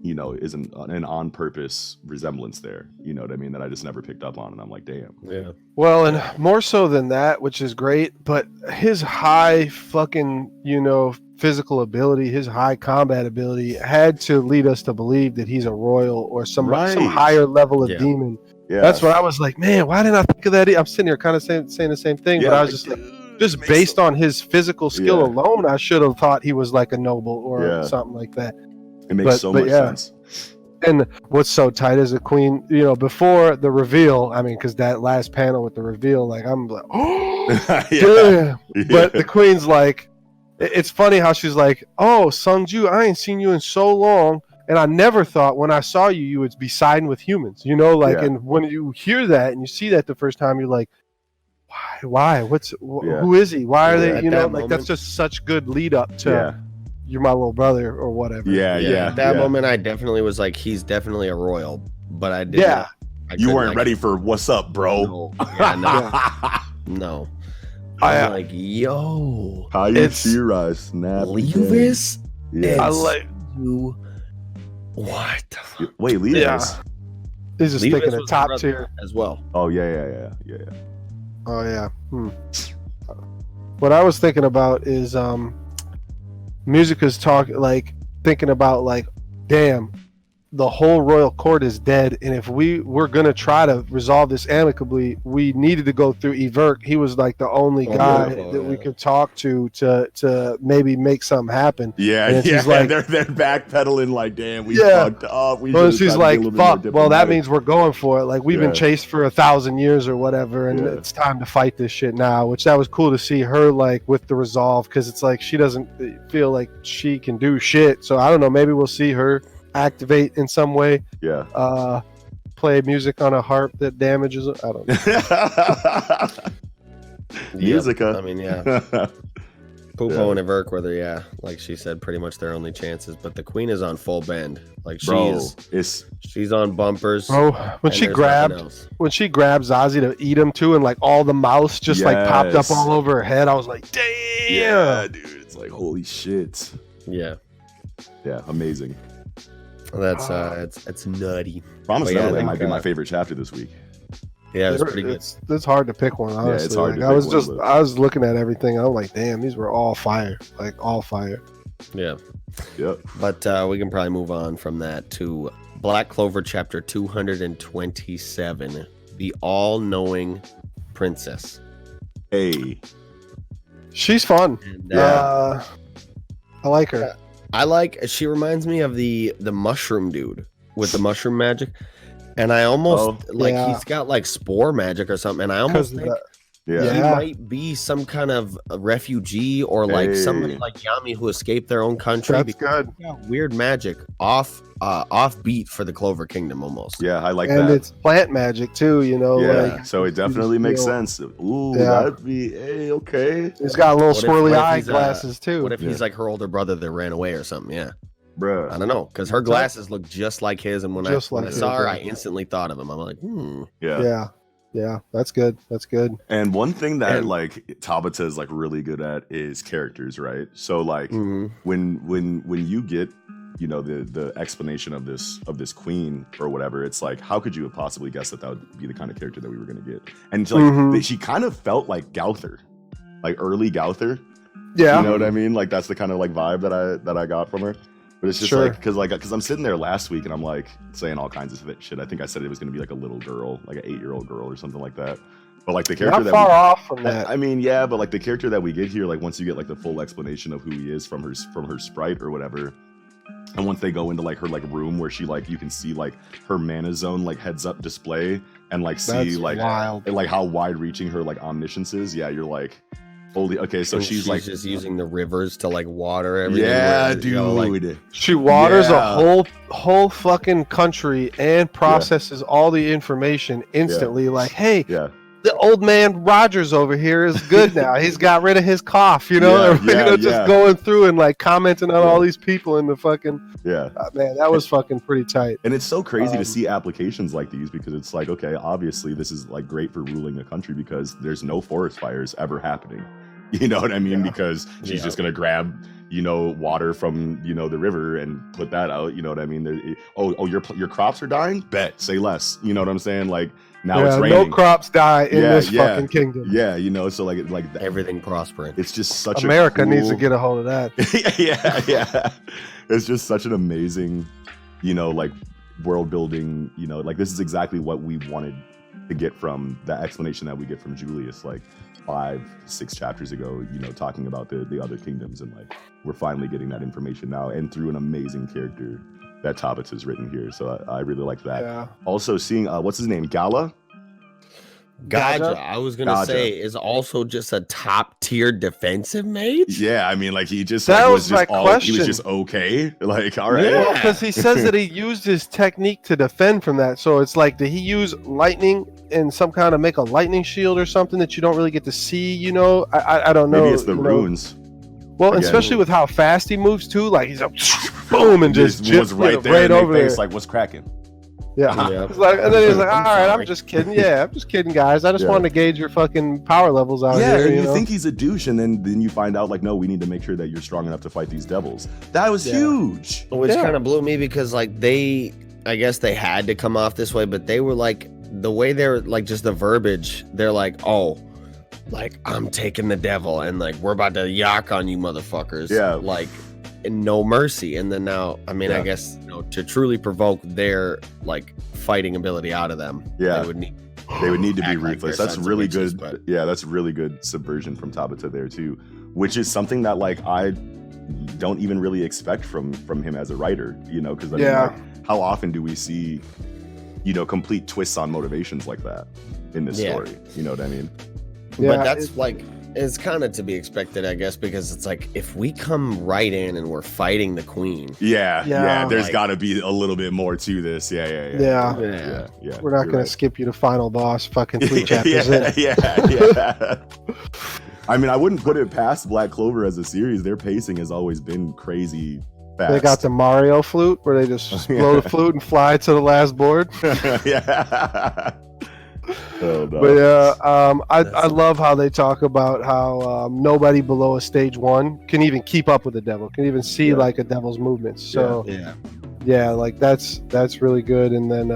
is an on purpose resemblance there. You know what I mean? That I just never picked up on, and I'm like, damn. Yeah. Well, and more so than that, which is great, but his high fucking physical ability, his high combat ability had to lead us to believe that he's a royal or some higher level of demon. Yeah. That's what I was like, man, why didn't I think of that? I'm sitting here kind of saying the same thing, but I was just like, just based on his physical skill alone, I should have thought he was like a noble or something like that. It makes so much sense. And what's so tight is the queen, you know, before the reveal, I mean, because that last panel with the reveal, like, I'm like, oh, yeah. But the queen's like, it's funny how she's like, oh, Sung-ju, I ain't seen you in so long. And I never thought when I saw you, you would be siding with humans, you know, like, and when you hear that and you see that the first time, you're like, why? Who is he? Why are they, you know, like, that's just such good lead up to you're my little brother or whatever. At that moment, I definitely was like, he's definitely a royal, but I didn't. You weren't ready for what's up, bro. No. I'm like, yo, how you Shirai snap? Levis? I like you. What the fuck? Wait, Levis? Yeah. He's just Levis taking a top tier as well. Oh yeah. Oh yeah. What I was thinking about is Musica's thinking about like, damn, the whole royal court is dead, and if we were gonna try to resolve this amicably, we needed to go through Everk. He was like the only guy that we could talk to maybe make something happen. She's like, they're backpedaling like, damn, we fucked up. She's like, fuck. Well, that means we're going for it. Like, we've been chased for 1,000 years or whatever, and it's time to fight this shit now. Which that was cool to see her like with the resolve, because it's like she doesn't feel like she can do shit. So I don't know. Maybe we'll see her activate in some way. Play music on a harp that damages it. I don't know. Musica. I mean, Pupo and Everk, whether like she said, pretty much their only chances. But the queen is on full bend. Like, she's on bumpers. Bro, when she grabs Zazie to eat him too, and like all the mouse just like popped up all over her head, I was like, damn. Yeah, dude, it's like, holy shit. Yeah, amazing. That's it's nutty. Promised Neverland might be my favorite chapter this week. Yeah, it's pretty good. It's hard to pick one, honestly. Yeah, it's hard I was looking at everything. I'm like, damn, these were all fire. Like, all fire. Yeah. Yep. But we can probably move on from that to Black Clover chapter 227, The All-Knowing Princess. Hey. She's fun. And, I like her. She reminds me of the mushroom dude with the mushroom magic, and I almost he's got like spore magic or something, and I almost think he might be some kind of a refugee or like somebody like Yami who escaped their own country. That's good. Weird magic off beat for almost. Yeah, I like that. And it's plant magic too, you know. Yeah, so it definitely makes sense. Ooh, that'd be okay. He's got a little swirly eyeglasses too. What if he's like her older brother that ran away or something? Yeah. Bruh. I don't know, because her glasses look just like his, and when I saw her, I instantly thought of him. I'm like, Yeah, that's good. And one thing that like Tabata is like really good at is characters, right? So like when you get, you know, the explanation of this queen or whatever, it's like, how could you have possibly guessed that would be the kind of character that we were gonna get? And like she kind of felt like Gauther, like early Gauther. Yeah, you know what I mean? Like that's the kind of like vibe that I got from her. But it's just because I'm sitting there last week and I'm like saying all kinds of shit. I think I said it was going to be like a little girl, like an 8-year-old girl or something like that. But like the character off from that. I mean, but like the character that we get here, like once you get like the full explanation of who he is from her sprite or whatever, and once they go into like her like room where she like you can see like her mana zone like heads up display and like see like wild. And like how wide reaching her like omniscience is. Yeah, you're like, holy, okay, so she's like just using the rivers to like water everything. Yeah, dude. You know, like, she waters a whole fucking country and processes all the information instantly. Like, hey, the old man Rogers over here is good now. He's got rid of his cough, you know. Just going through and like commenting on all these people in the fucking man, that was fucking pretty tight. And it's so crazy to see applications like these, because it's like, okay, obviously this is like great for ruling a country because there's no forest fires ever happening. You know what I mean? Because she's just gonna grab water from the river and put that out. You know what I mean? Your crops are dying. Bet, say less. You know what I'm saying? Like now it's raining. No crops die in this fucking kingdom. Yeah, so like everything prospering. It's just such America needs to get a hold of that. yeah. It's just such an amazing, like world building. Like this is exactly what we wanted to get from that explanation that we get from Julius, like 5-6 chapters ago, talking about the other kingdoms, and like we're finally getting that information now, and through an amazing character that Tabata's written here. So I really like that. Yeah. Also seeing what's his name, Gala. I was gonna say is also just a top tier defensive mage. Yeah, I mean, like he just that was my question. He was just okay, like all right. Yeah, because he says that he used his technique to defend from that. So it's like, did he use lightning and some kind of make a lightning shield or something that you don't really get to see? I don't know. Maybe it's the runes. Well, again, especially with how fast he moves too, like he's like boom and just was right there right over there. It's like, what's cracking? Yeah. And then he's like, all right, I'm just kidding. Yeah, I'm just kidding, guys. I just wanted to gauge your fucking power levels out here. Yeah, and you think he's a douche, and then you find out, like, no, we need to make sure that you're strong enough to fight these devils. That was huge. Which kind of blew me because, like, I guess they had to come off this way, but they were like, the way they're like, just the verbiage, they're like, oh, like, I'm taking the devil, and like, we're about to yak on you motherfuckers. Yeah. Like, and no mercy. And then now, I mean, I guess, to truly provoke their like fighting ability out of them, they would need to be ruthless. That's really good. That's really good subversion from Tabata there too, which is something that like I don't even really expect from him as a writer, because I mean, like, how often do we see complete twists on motivations like that in this story? You know what I mean? But that's like, it's kind of to be expected, I guess, because it's like, if we come right in and we're fighting the queen. Yeah. There's got to be a little bit more to this. Yeah. We're not going to skip you to final boss fucking 3 chapters in. Yeah. I mean, I wouldn't put it past Black Clover as a series. Their pacing has always been crazy fast. They got the Mario flute where they just blow the flute and fly to the last board. Oh, no. But I love how they talk about how nobody below a stage 1 can even keep up with the devil, can even see like a devil's movements. So like that's really good. And then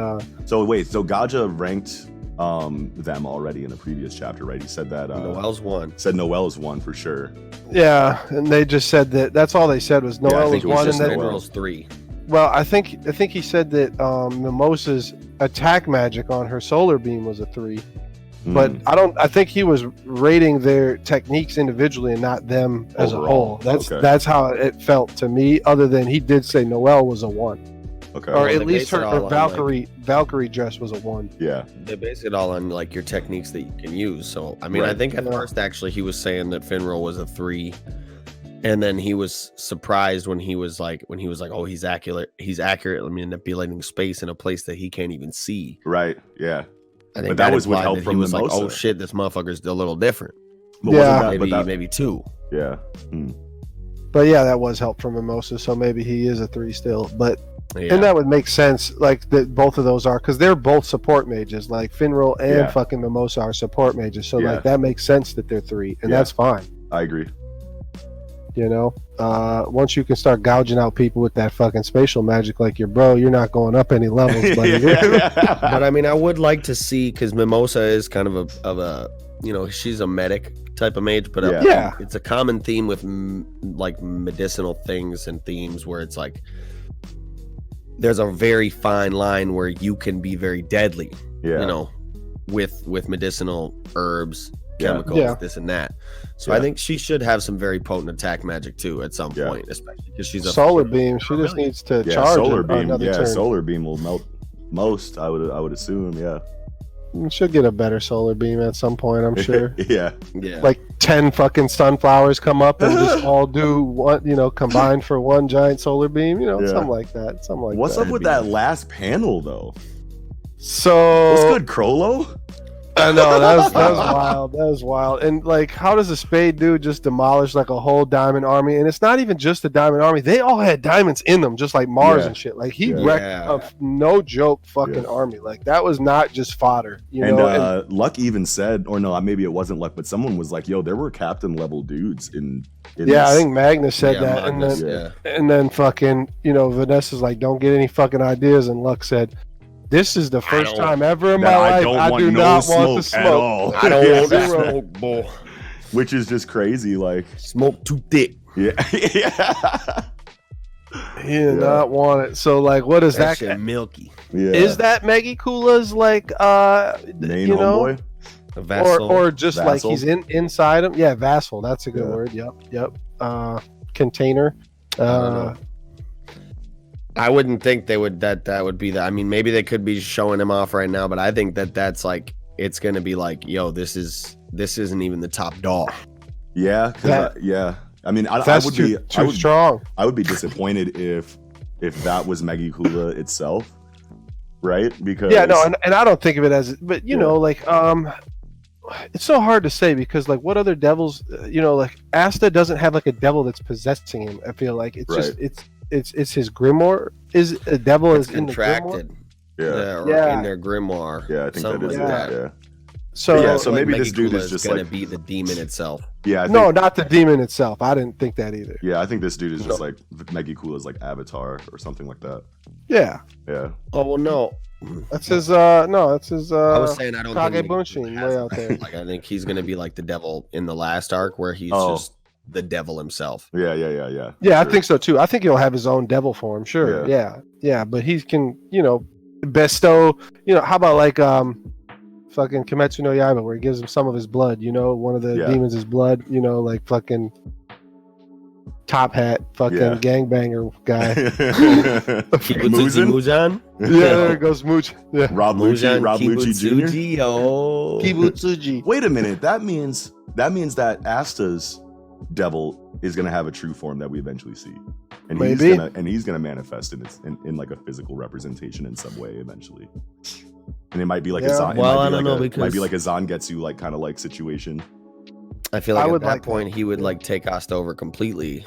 so Gaja ranked them already in the previous chapter, right? He said that Noel's 1. Said Noel's 1 for sure. Yeah, and they just said that's all they said was Noel was 1 and then Noel's 3. Well, I think he said that Mimosa's attack magic on her solar beam was a 3, but I think he was rating their techniques individually and not them as overall. A whole. That's how it felt to me. Other than he did say Noelle was a 1. Okay. Or at least her Valkyrie dress was a 1. Yeah. They base it all on like your techniques that you can use. So I mean, I think at first actually he was saying that Finral was a 3. And then he was surprised when he was like, oh, he's accurately manipulating space in a place that he can't even see. Right. Yeah. I think that was with help from Mimosa. Like, oh shit, this motherfucker's a little different. But maybe 2. Yeah. But yeah, that was help from Mimosa, so maybe he is a 3 still. But and that would make sense, like that both of those are, because they're both support mages. Like Finral and fucking Mimosa are support mages, so like that makes sense that they're 3, and that's fine. I agree. Once you can start gouging out people with that fucking spatial magic like your bro, you're not going up any levels, buddy. But I mean, I would like to see, because Mimosa is kind of a she's a medic type of mage, but it's a common theme with like medicinal things and themes where it's like there's a very fine line where you can be very deadly, with medicinal herbs, chemicals, this and that. So I think she should have some very potent attack magic too at some point, especially because she's a solar beam. She just needs to charge solar beam. Turn. Solar beam will melt most. I would assume. Yeah, she'll get a better solar beam at some point, I'm sure. Yeah. Like 10 fucking sunflowers come up and just all do one, combined for one giant solar beam. Something like that. What's up with that last panel though? So what's good, Crollo? I know that was wild. That was wild. And like, how does a spade dude just demolish like a whole diamond army? And it's not even just the diamond army; they all had diamonds in them, just like Mars and shit. Like he wrecked a no joke fucking army. Like that was not just fodder, you know. And Luck even said, or no, maybe it wasn't Luck, but someone was like, "Yo, there were captain level dudes in I think Magnus said that, and then fucking, you know, Vanessa's like, "Don't get any fucking ideas," and Luck said, "This is the first time ever in my life I do not want to smoke. I don't want to smoke, boy." Which is just crazy. Like smoke too thick. Yeah. He did not want it. So like, what is that? Shit milky. Yeah. Is that Maggie Kula's like main you know, homeboy? Or just vassal? Like he's inside him? Yeah, vassal. That's a good word. Yep. Container. I wouldn't think they would that would be that. I mean, maybe they could be showing him off right now, but I think that's like it's gonna be like, yo, this isn't even the top dog. Yeah, I mean, I would be too strong. I would be disappointed if that was Maggie Kula itself, right? Because and I don't think of it as, but you know, like it's so hard to say because like what other devils, you know, like Asta doesn't have like a devil that's possessing him. I feel like it's just it's his grimoire is a devil is contracted. In the grimoire. In their grimoire. Yeah, I think that is that. Yeah. So maybe Maggie this dude Kula is just gonna like be the demon itself. Yeah, no, not the demon itself. I didn't think that either. Yeah, I think this dude is just like Maggie Kula's like avatar or something like that. Yeah. Yeah. Oh well, no. That's his. No, that's his. I was saying I don't Kage think Bunshin way out there. Like I think he's gonna be like the devil in the last arc where he's just the devil himself. Yeah. Yeah, sure. I think so too. I think he'll have his own devil form. Sure. Yeah. But he can, you know, bestow. You know, how about like fucking Kimetsu no Yaiba, where he gives him some of his blood. You know, one of the demons is blood. You know, like fucking top hat, fucking gangbanger guy. Muzan? Yeah, there goes Mooch. Yeah. Rob Lucci Jr. Kibutsuji. Wait a minute. That means that Asta's devil is gonna have a true form that we eventually see, and he's gonna manifest in like a physical representation in some way eventually. And it might be like a Zan. Well, I don't know because it might be like a Zangetsu like kind of like situation. I feel like at that point he would like take Asta over completely,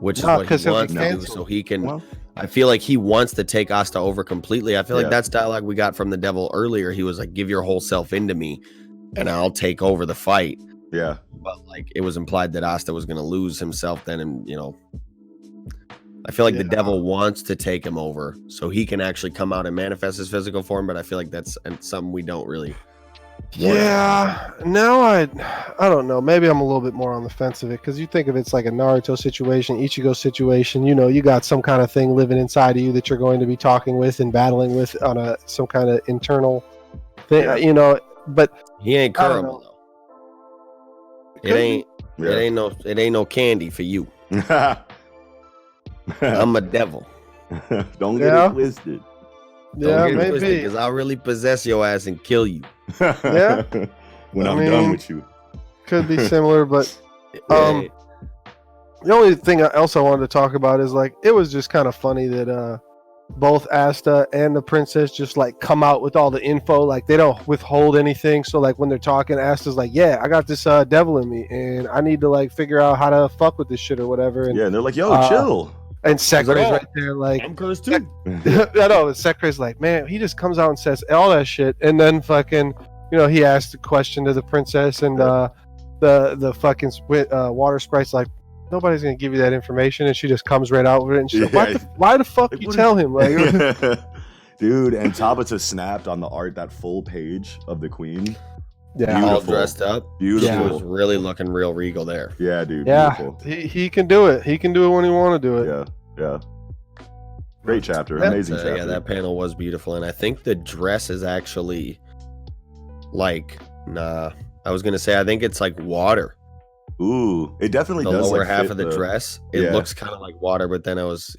which is what he wants to do, so he can. Well, I feel like he wants to take Asta over completely. I feel like that's dialogue we got from the devil earlier. He was like, "Give your whole self into me, and I'll take over the fight." Yeah, but like it was implied that Asta was going to lose himself then, and you know. I feel like the devil wants to take him over so he can actually come out and manifest his physical form, but I feel like that's something we don't really. Now I don't know. Maybe I'm a little bit more on the fence of it because you think of it's like a Naruto situation, Ichigo situation. You know, you got some kind of thing living inside of you that you're going to be talking with and battling with on some kind of internal thing. You know, but he ain't Kurama though. It ain't no candy for you. I'm a devil. Don't get it twisted. Don't get it twisted because I'll really possess your ass and kill you. Yeah. When I'm done with you. Could be similar, but the only thing else I wanted to talk about is like it was just kind of funny that both Asta and the princess just like come out with all the info, like they don't withhold anything. So like when they're talking, Asta's like, "Yeah, I got this devil in me, and I need to like figure out how to fuck with this shit or whatever." And, and they're like, "Yo, chill." And Sekurai's right there, like, I'm cursed too. I know. Sekurai's like, man, he just comes out and says all that shit, and then fucking, you know, he asked the question to the princess, and the fucking water sprite's like, nobody's gonna give you that information, and she just comes right out with it, and she's like, why the fuck you tell him, like, dude? And Tabata snapped on the art, that full page of the queen. Yeah, beautiful. All dressed up. Beautiful. Yeah, it was really looking real regal there. Yeah, dude. Yeah, beautiful. He can do it. He can do it when he want to do it. Yeah. Great chapter. Amazing chapter. Yeah, that panel was beautiful, and I think the dress is actually like I was gonna say I think it's like water. Ooh, it definitely does. The lower half of the dress, it looks kind of like water, but then I was,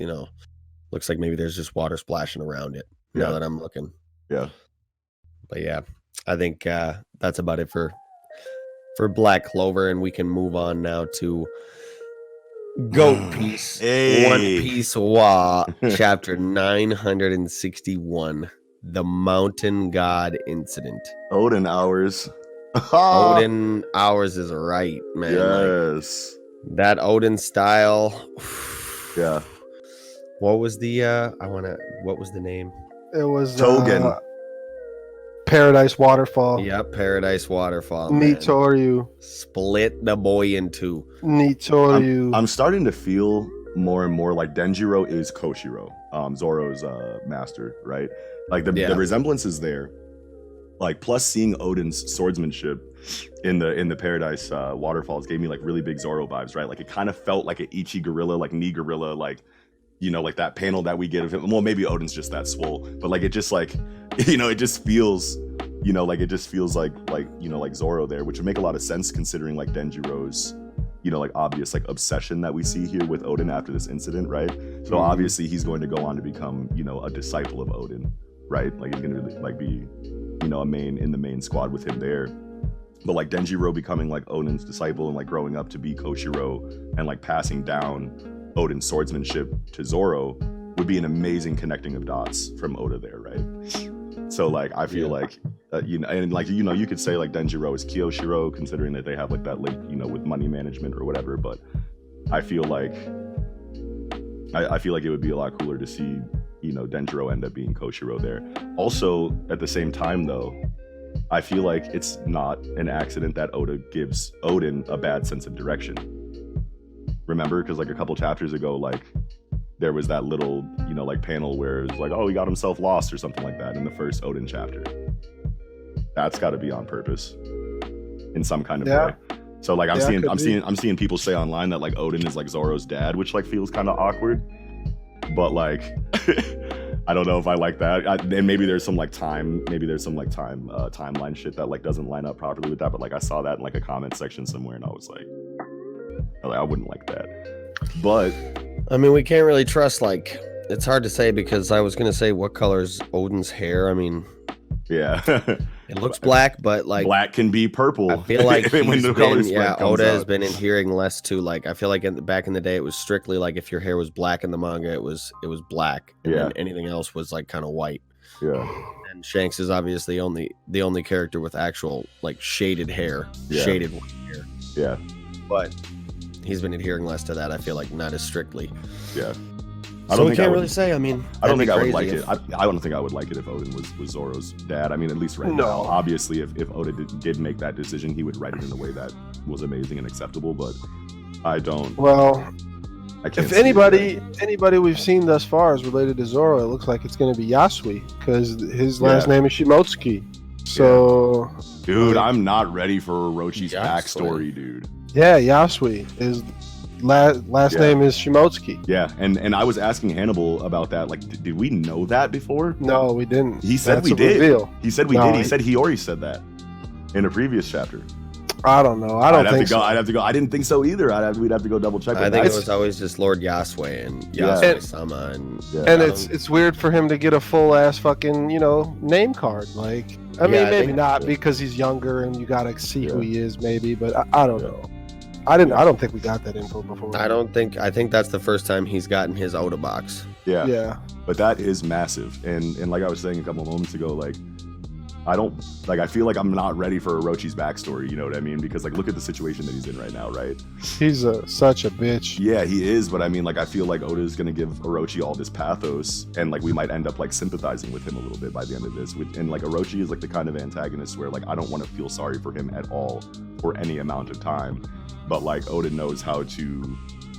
looks like maybe there's just water splashing around it. Now that I'm looking. Yeah. But yeah, I think that's about it for Black Clover, and we can move on now to Goat Piece, One Piece Wa, chapter 961. the Mountain God incident. Odin hours. Odin hours is right, man. Yes. Like, that Odin style. Yeah. What was the what was the name? It was Togen. Paradise Waterfall. Yep, Paradise Waterfall. Nitoryu. Split the boy in two. Nitoryu. I'm starting to feel more and more like Denjiro is Koshiro, Zoro's master, right? Like the resemblance is there. Like, plus seeing Odin's swordsmanship in the Paradise Waterfalls gave me like really big Zoro vibes, right? Like it kind of felt like an Ichi gorilla, like Ni gorilla, like, you know, like that panel that we get of him. Well, maybe Odin's just that swole, but like it just like, you know, it just feels, you know, like it just feels like you know, like Zoro there, which would make a lot of sense considering like Denjiro's, you know, like obvious like obsession that we see here with Odin after this incident, right? So obviously he's going to go on to become, you know, a disciple of Odin, right? Like he's gonna like be, you know, in the main squad with him there. But like Denjiro becoming like Odin's disciple and like growing up to be Koshiro and like passing down Odin's swordsmanship to Zoro would be an amazing connecting of dots from Oda there, right? So like I feel like you know, and like, you know, you could say like Denjiro is Kyoshiro considering that they have like that link, you know, with money management or whatever, but I feel like it would be a lot cooler to see, you know, Denjiro end up being Koshiro there. Also, at the same time though, I feel like it's not an accident that Oda gives Odin a bad sense of direction. Remember, because like a couple chapters ago, like there was that little, you know, like panel where it's like, oh, he got himself lost or something like that in the first Odin chapter. That's got to be on purpose in some kind of way. So like I'm seeing people say online that like Odin is like Zoro's dad, which like feels kind of awkward. But like I don't know if I like that. And maybe there's some timeline shit that like doesn't line up properly with that. But like I saw that in like a comment section somewhere, and I was like I wouldn't like that. But I mean, we can't really trust, like, it's hard to say because I was gonna say what color is Odin's hair. I mean, yeah, it looks black, but like black can be purple. I feel like when the color spread comes Oda has out. been adhering less to, like, I feel like back in the day it was strictly like if your hair was black in the manga, it was black, and then anything else was like kind of white. Yeah. And Shanks is obviously the only character with actual like shaded hair, shaded white hair. Yeah. But he's been adhering less to that. I feel like not as strictly. Yeah. So we can't really say. I mean, I don't think I would like it. I don't think I would like it if Odin was Zoro's dad. I mean, at least right now. Obviously, if Oda did make that decision, he would write it in a way that was amazing and acceptable. But I don't. Well, I can't. If anybody we've seen thus far is related to Zoro, it looks like it's going to be Yasui because his last name is Shimotsuki. So, dude, I'm not ready for Orochi's backstory, dude. Yeah, Yasui is. Last name is Shimotsuki. Yeah, and I was asking Hannibal about that. Like, did we know that before? No, we didn't. He said we did. Reveal. He said we did. He said Hiyori said that in a previous chapter. I don't know. I'd have to go. I didn't think so either. We'd have to go double check. I think it was always just Lord Yasui and Yasui-sama, and it's weird for him to get a full ass fucking name card. Like, I mean, maybe not because he's younger and you gotta see who he is, maybe. But I don't know. I don't think we got that info before. I think that's the first time he's gotten his Oda box. Yeah. But that is massive. And like I was saying a couple moments ago, like I feel like I'm not ready for Orochi's backstory, you know what I mean? Because like look at the situation that he's in right now, right? He's such a bitch. Yeah, he is, but I mean like I feel like Oda is gonna give Orochi all this pathos and like we might end up like sympathizing with him a little bit by the end of this. And like Orochi is like the kind of antagonist where like I don't want to feel sorry for him at all for any amount of time. But like Oda knows how to,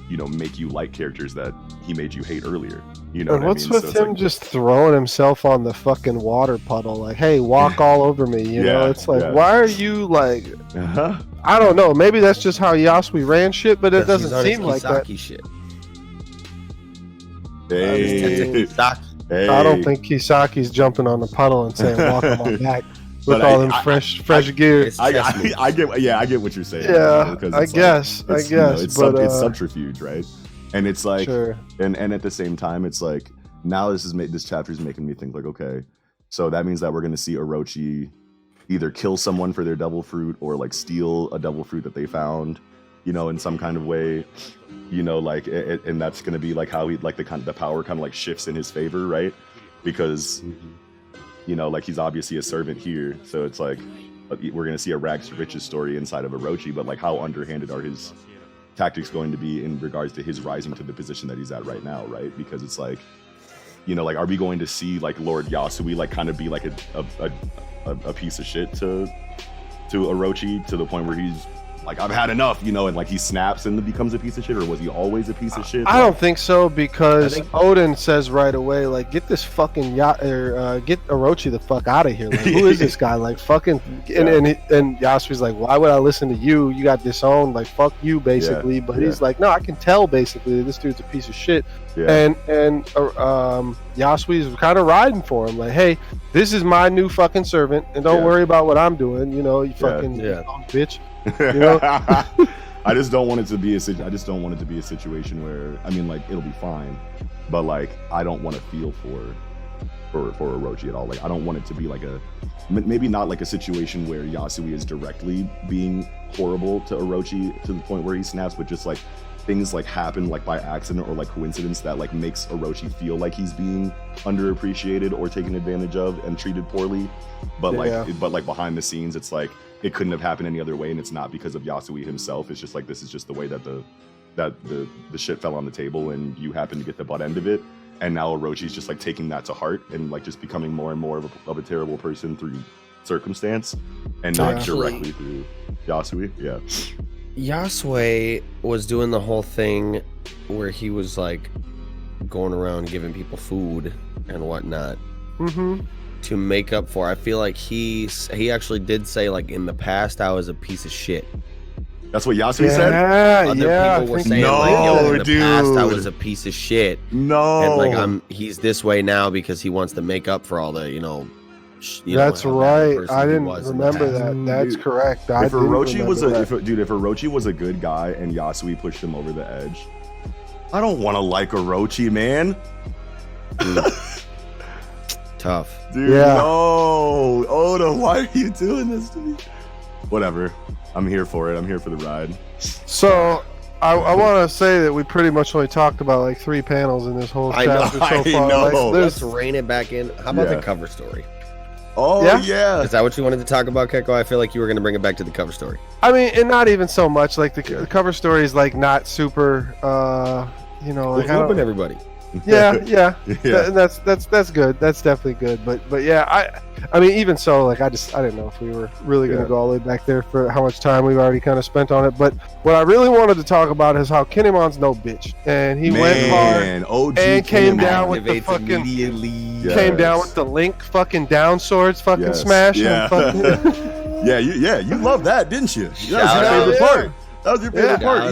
make you like characters that he made you hate earlier. You know and what's with him just throwing himself on the fucking water puddle? Like, hey, walk all over me. You know, it's like, why are you like? I don't know. Maybe that's just how Yasui ran shit, but it doesn't seem like that. Shit. Hey. I don't think Kisaki's jumping on the puddle and saying, "Walk on my back." With all them fresh gear. I get what you're saying. Yeah, I guess. It's subterfuge, right? And it's like, and at the same time, it's like now this chapter is making me think like, okay, so that means that we're gonna see Orochi either kill someone for their devil fruit or like steal a devil fruit that they found, in some kind of way, like, and that's gonna be like how he like the power kind of like shifts in his favor, right? Because. you know, like he's obviously a servant here, so it's like we're gonna see a rags to riches story inside of Orochi, but like how underhanded are his tactics going to be in regards to his rising to the position that he's at right now, right? Because it's like, you know, like, are we going to see like Lord Yasui like kind of be like a piece of shit to Orochi to the point where he's like, I've had enough, you know, and like he snaps and becomes a piece of shit, or was he always a piece of shit? I don't think so, because Odin says right away, like, get this fucking get Orochi the fuck out of here. Like, who is this guy? Like, fucking, and Yasui's like, why would I listen to you? You got disowned. Like, fuck you, basically. But he's like, no, I can tell basically this dude's a piece of shit. And Yasui's kind of riding for him, like, hey, this is my new fucking servant, and don't worry about what I'm doing. You know, you fucking bitch. You know? I just don't want it to be a situation where, I mean, like, it'll be fine, but like, I don't want to feel for Orochi at all. Like, I don't want it to be like maybe not like a situation where Yasui is directly being horrible to Orochi to the point where he snaps, but just like things like happen like by accident or like coincidence that like makes Orochi feel like he's being underappreciated or taken advantage of and treated poorly. But like behind the scenes, it's like it couldn't have happened any other way, and it's not because of Yasui himself. It's just like, this is just the way that the shit fell on the table, and you happen to get the butt end of it. And now Orochi's just like taking that to heart and like just becoming more and more of a terrible person through circumstance, and not directly through Yasui. Yeah. Yasui was doing the whole thing where he was like going around giving people food and whatnot to make up for. I feel like he actually did say, like, in the past I was a piece of shit. That's what Yasui said? Other people were saying, in the past I was a piece of shit. No. And like he this way now because he wants to make up for all the, that's right. I didn't remember that. That's correct. If Orochi was a good guy and Yasui pushed him over the edge, I don't want to like Orochi, man. Tough. Dude, no. Oda, why are you doing this to me? Whatever. I'm here for it. I'm here for the ride. So, I want to say that we pretty much only talked about like 3 panels in this whole chapter so far. Know. Like, let's rein it back in. How about the cover story? Oh, yeah. Is that what you wanted to talk about, Keko? I feel like you were going to bring it back to the cover story. I mean, and not even so much. Like, the cover story is like not super, like, open everybody. Yeah. That's good. That's definitely good. But yeah, I mean, even so, like, I didn't know if we were really going to go all the way back there for how much time we've already kind of spent on it. But what I really wanted to talk about is how Kinemon's no bitch, and he went hard OG and came down with the fucking down with the Link fucking down swords fucking smash. Yeah. You love that, didn't you? That was your favorite part. That was your favorite part.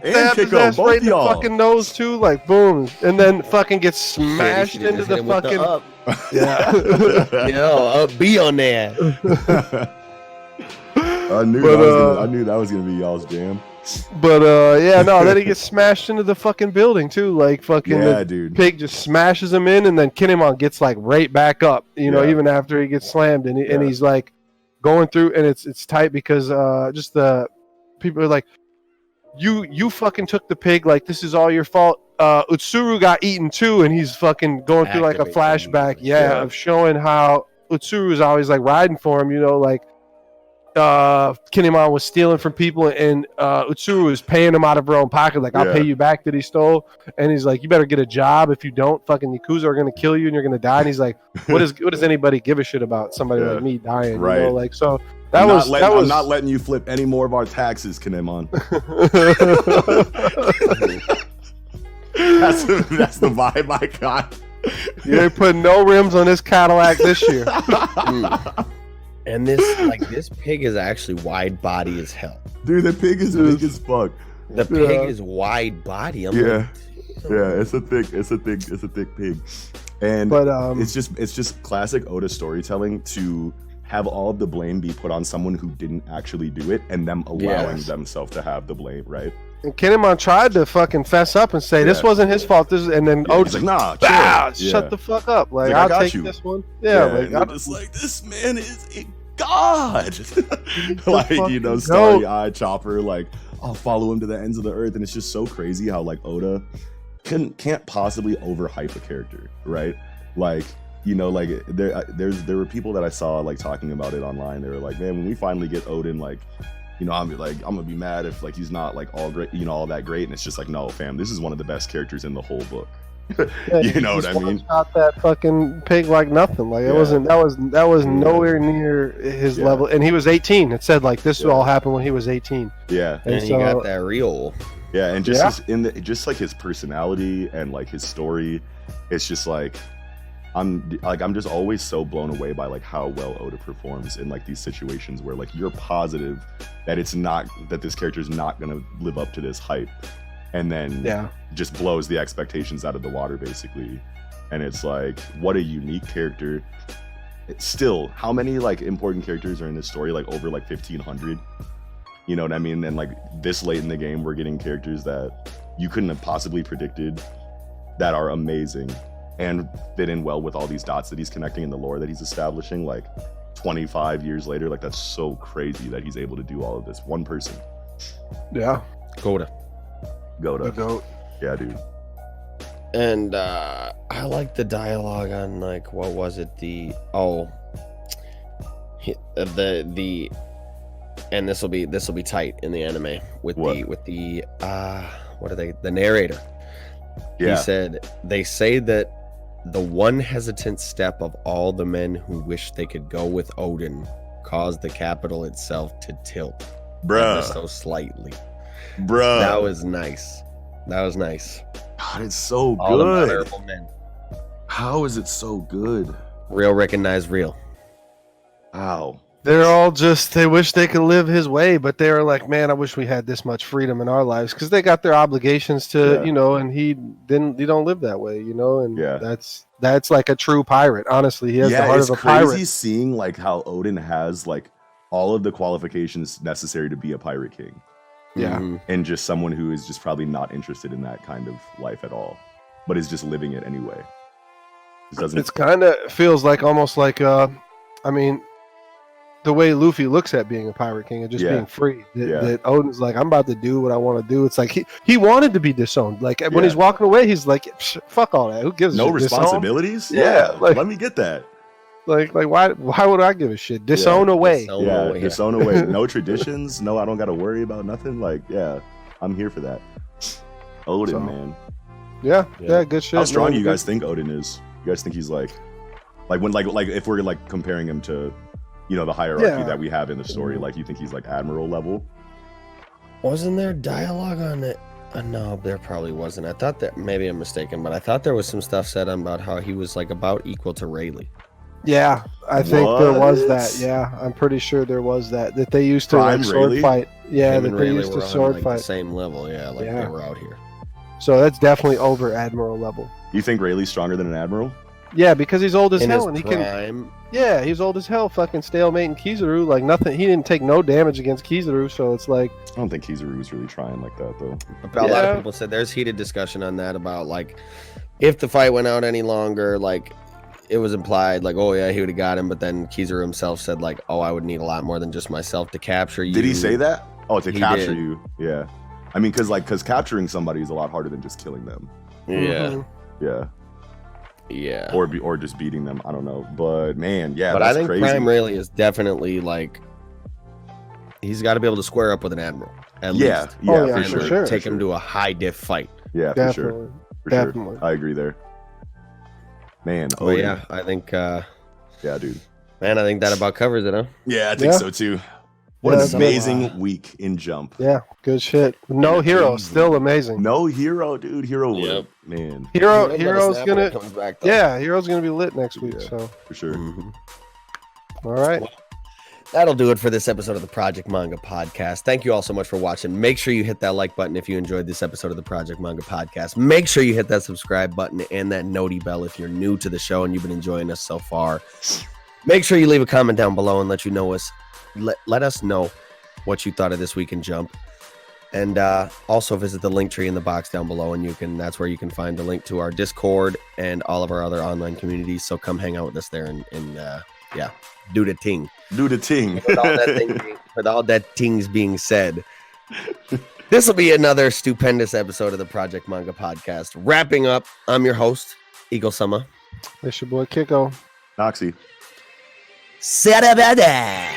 And Kiko, both right in y'all. The fucking nose too, like boom, and then fucking gets smashed into the fucking. Be on there. I knew that was gonna be y'all's jam. But then he gets smashed into the fucking building too, like fucking pig just smashes him in, and then Kinemon gets like right back up, even after he gets slammed, and he's like going through, and it's tight because just the people are like, you fucking took the pig, like this is all your fault. Utsuru got eaten too, and he's fucking going through like a flashback of showing how Utsuru is always like riding for him, like Kinemon was stealing from people, and Utsuru was paying him out of her own pocket, like, I'll pay you back that he stole. And he's like, you better get a job. If you don't, fucking Yakuza are gonna kill you and you're gonna die. And he's like, what does anybody give a shit about somebody like me dying? Right. Like, so I'm not letting you flip any more of our taxes, Kinemon. That's the vibe I got. You ain't putting no rims on this Cadillac this year. And this pig is actually wide body as hell. Dude, the pig is big as fuck. The pig is wide body. It's a thick pig. And it's just classic Oda storytelling to have all of the blame be put on someone who didn't actually do it, and them allowing themselves to have the blame, right? And Kinemon tried to fucking fess up and say this wasn't his fault. And then Oda's like, nah, shut the fuck up. Like, I'll take you. This one. I'm just like, this man is a god. Like, starry-eyed Chopper, like, I'll follow him to the ends of the earth. And it's just so crazy how, like, Oda can't possibly overhype a character, right? Like, you know, like there were people that I saw like talking about it online. They were like, man, when we finally get Odin, like, you know, I'm gonna be mad if like he's not like all great, you know, all that great. And it's just like, no, fam, this is one of the best characters in the whole book. Yeah, you know what I mean? Shot that fucking pig like nothing. Like it wasn't. That was nowhere near his level. And he was 18. It said like this all happened when he was 18. Yeah, and he got that real. Yeah, and just just like his personality and like his story, it's just like I'm just always so blown away by like how well Oda performs in like these situations where like you're positive that that this character is not gonna live up to this hype, and then just blows the expectations out of the water basically. And it's like, what a unique character. It's still, how many like important characters are in this story? Like over like 1,500. You know what I mean? And like this late in the game, we're getting characters that you couldn't have possibly predicted that are amazing and fit in well with all these dots that he's connecting in the lore that he's establishing. Like 25 years later, like that's so crazy that he's able to do all of this. One person. Yeah. Goda. The goat. Yeah, dude. And I like the dialogue on like, what was it? And this will be tight in the anime with the narrator. Yeah. He said they say that the one hesitant step of all the men who wish they could go with Odin caused the capital itself to tilt. Bruh. Just so slightly. Bruh. That was nice. God, it's so all good. The honorable men. How is it so good? Real recognize real. Wow. They're all just, they wish they could live his way, but they're like, man, I wish we had this much freedom in our lives, because they got their obligations to, you know, and he don't live that way, you know, and that's like a true pirate. Honestly, he has the heart of a pirate. It's crazy seeing like how Odin has like all of the qualifications necessary to be a pirate king. Yeah. Mm-hmm. And just someone who is just probably not interested in that kind of life at all, but is just living it anyway. It's kind of feels like almost like, I mean, the way Luffy looks at being a pirate king and just being free, that Odin's like, I'm about to do what I want to do. It's like he wanted to be disowned. Like when he's walking away, he's like, fuck all that. Who gives a shit? Responsibilities? Disown? Yeah. Like, let me get that. Like why would I give a shit? Disown away. Disown away. No traditions. No, I don't got to worry about nothing. Like, I'm here for that. Odin, man. Yeah, good shit. How strong do you guys think Odin is? You guys think he's like when like if we're like comparing him to, you know, the hierarchy that we have in the story, like you think he's like admiral level? Wasn't there dialogue on it? No, there probably wasn't. I thought that, maybe I'm mistaken, but I thought there was some stuff said about how he was like about equal to Rayleigh. Yeah, I think there was that. Yeah, I'm pretty sure there was that they used to like, sword fight. Yeah, that they used to sword fight. The same level, they were out here. So that's definitely over admiral level. You think Rayleigh's stronger than an admiral? Yeah, because he's old as in hell, his and prime. he's old as hell. Fucking stalemating Kizaru, like nothing. He didn't take no damage against Kizaru, so it's like I don't think Kizaru was really trying like that though. A lot of people said there's heated discussion on that about like if the fight went out any longer, like it was implied like, oh yeah, he would have got him, but then Kizaru himself said like, oh, I would need a lot more than just myself to capture you. Did he say that? Oh, to capture you? Yeah. I mean, because capturing somebody is a lot harder than just killing them. Yeah. Yeah. Yeah. Or just beating them. I don't know. But man, but that's I think crazy. Prime Rayleigh is definitely like he's got to be able to square up with an admiral. At least. Yeah, for sure. Take him to a high diff fight. Yeah, for sure. Definitely. I agree there. Man. Oh yeah, I think. Yeah, dude. Man, I think that about covers it, huh? Yeah, I think so too. What an amazing week in Jump. Yeah, good shit. No hero, still amazing. No hero, dude. Hero, man. Hero's gonna. Hero's gonna be lit next week. So for sure. Mm-hmm. All right. Well, that'll do it for this episode of the Project Manga Podcast. Thank you all so much for watching. Make sure you hit that like button if you enjoyed this episode of the Project Manga Podcast. Make sure you hit that subscribe button and that noti bell if you're new to the show and you've been enjoying us so far. Make sure you leave a comment down below and let us know what you thought of this week in Jump. And also visit the link tree in the box down below, and that's where you can find the link to our Discord and all of our other online communities. So come hang out with us there and do the ting. Do the ting. With all that things being said, this will be another stupendous episode of the Project Manga Podcast. Wrapping up, I'm your host, Eagle Summer. It's your boy Kiko. Noxie. Sarabada.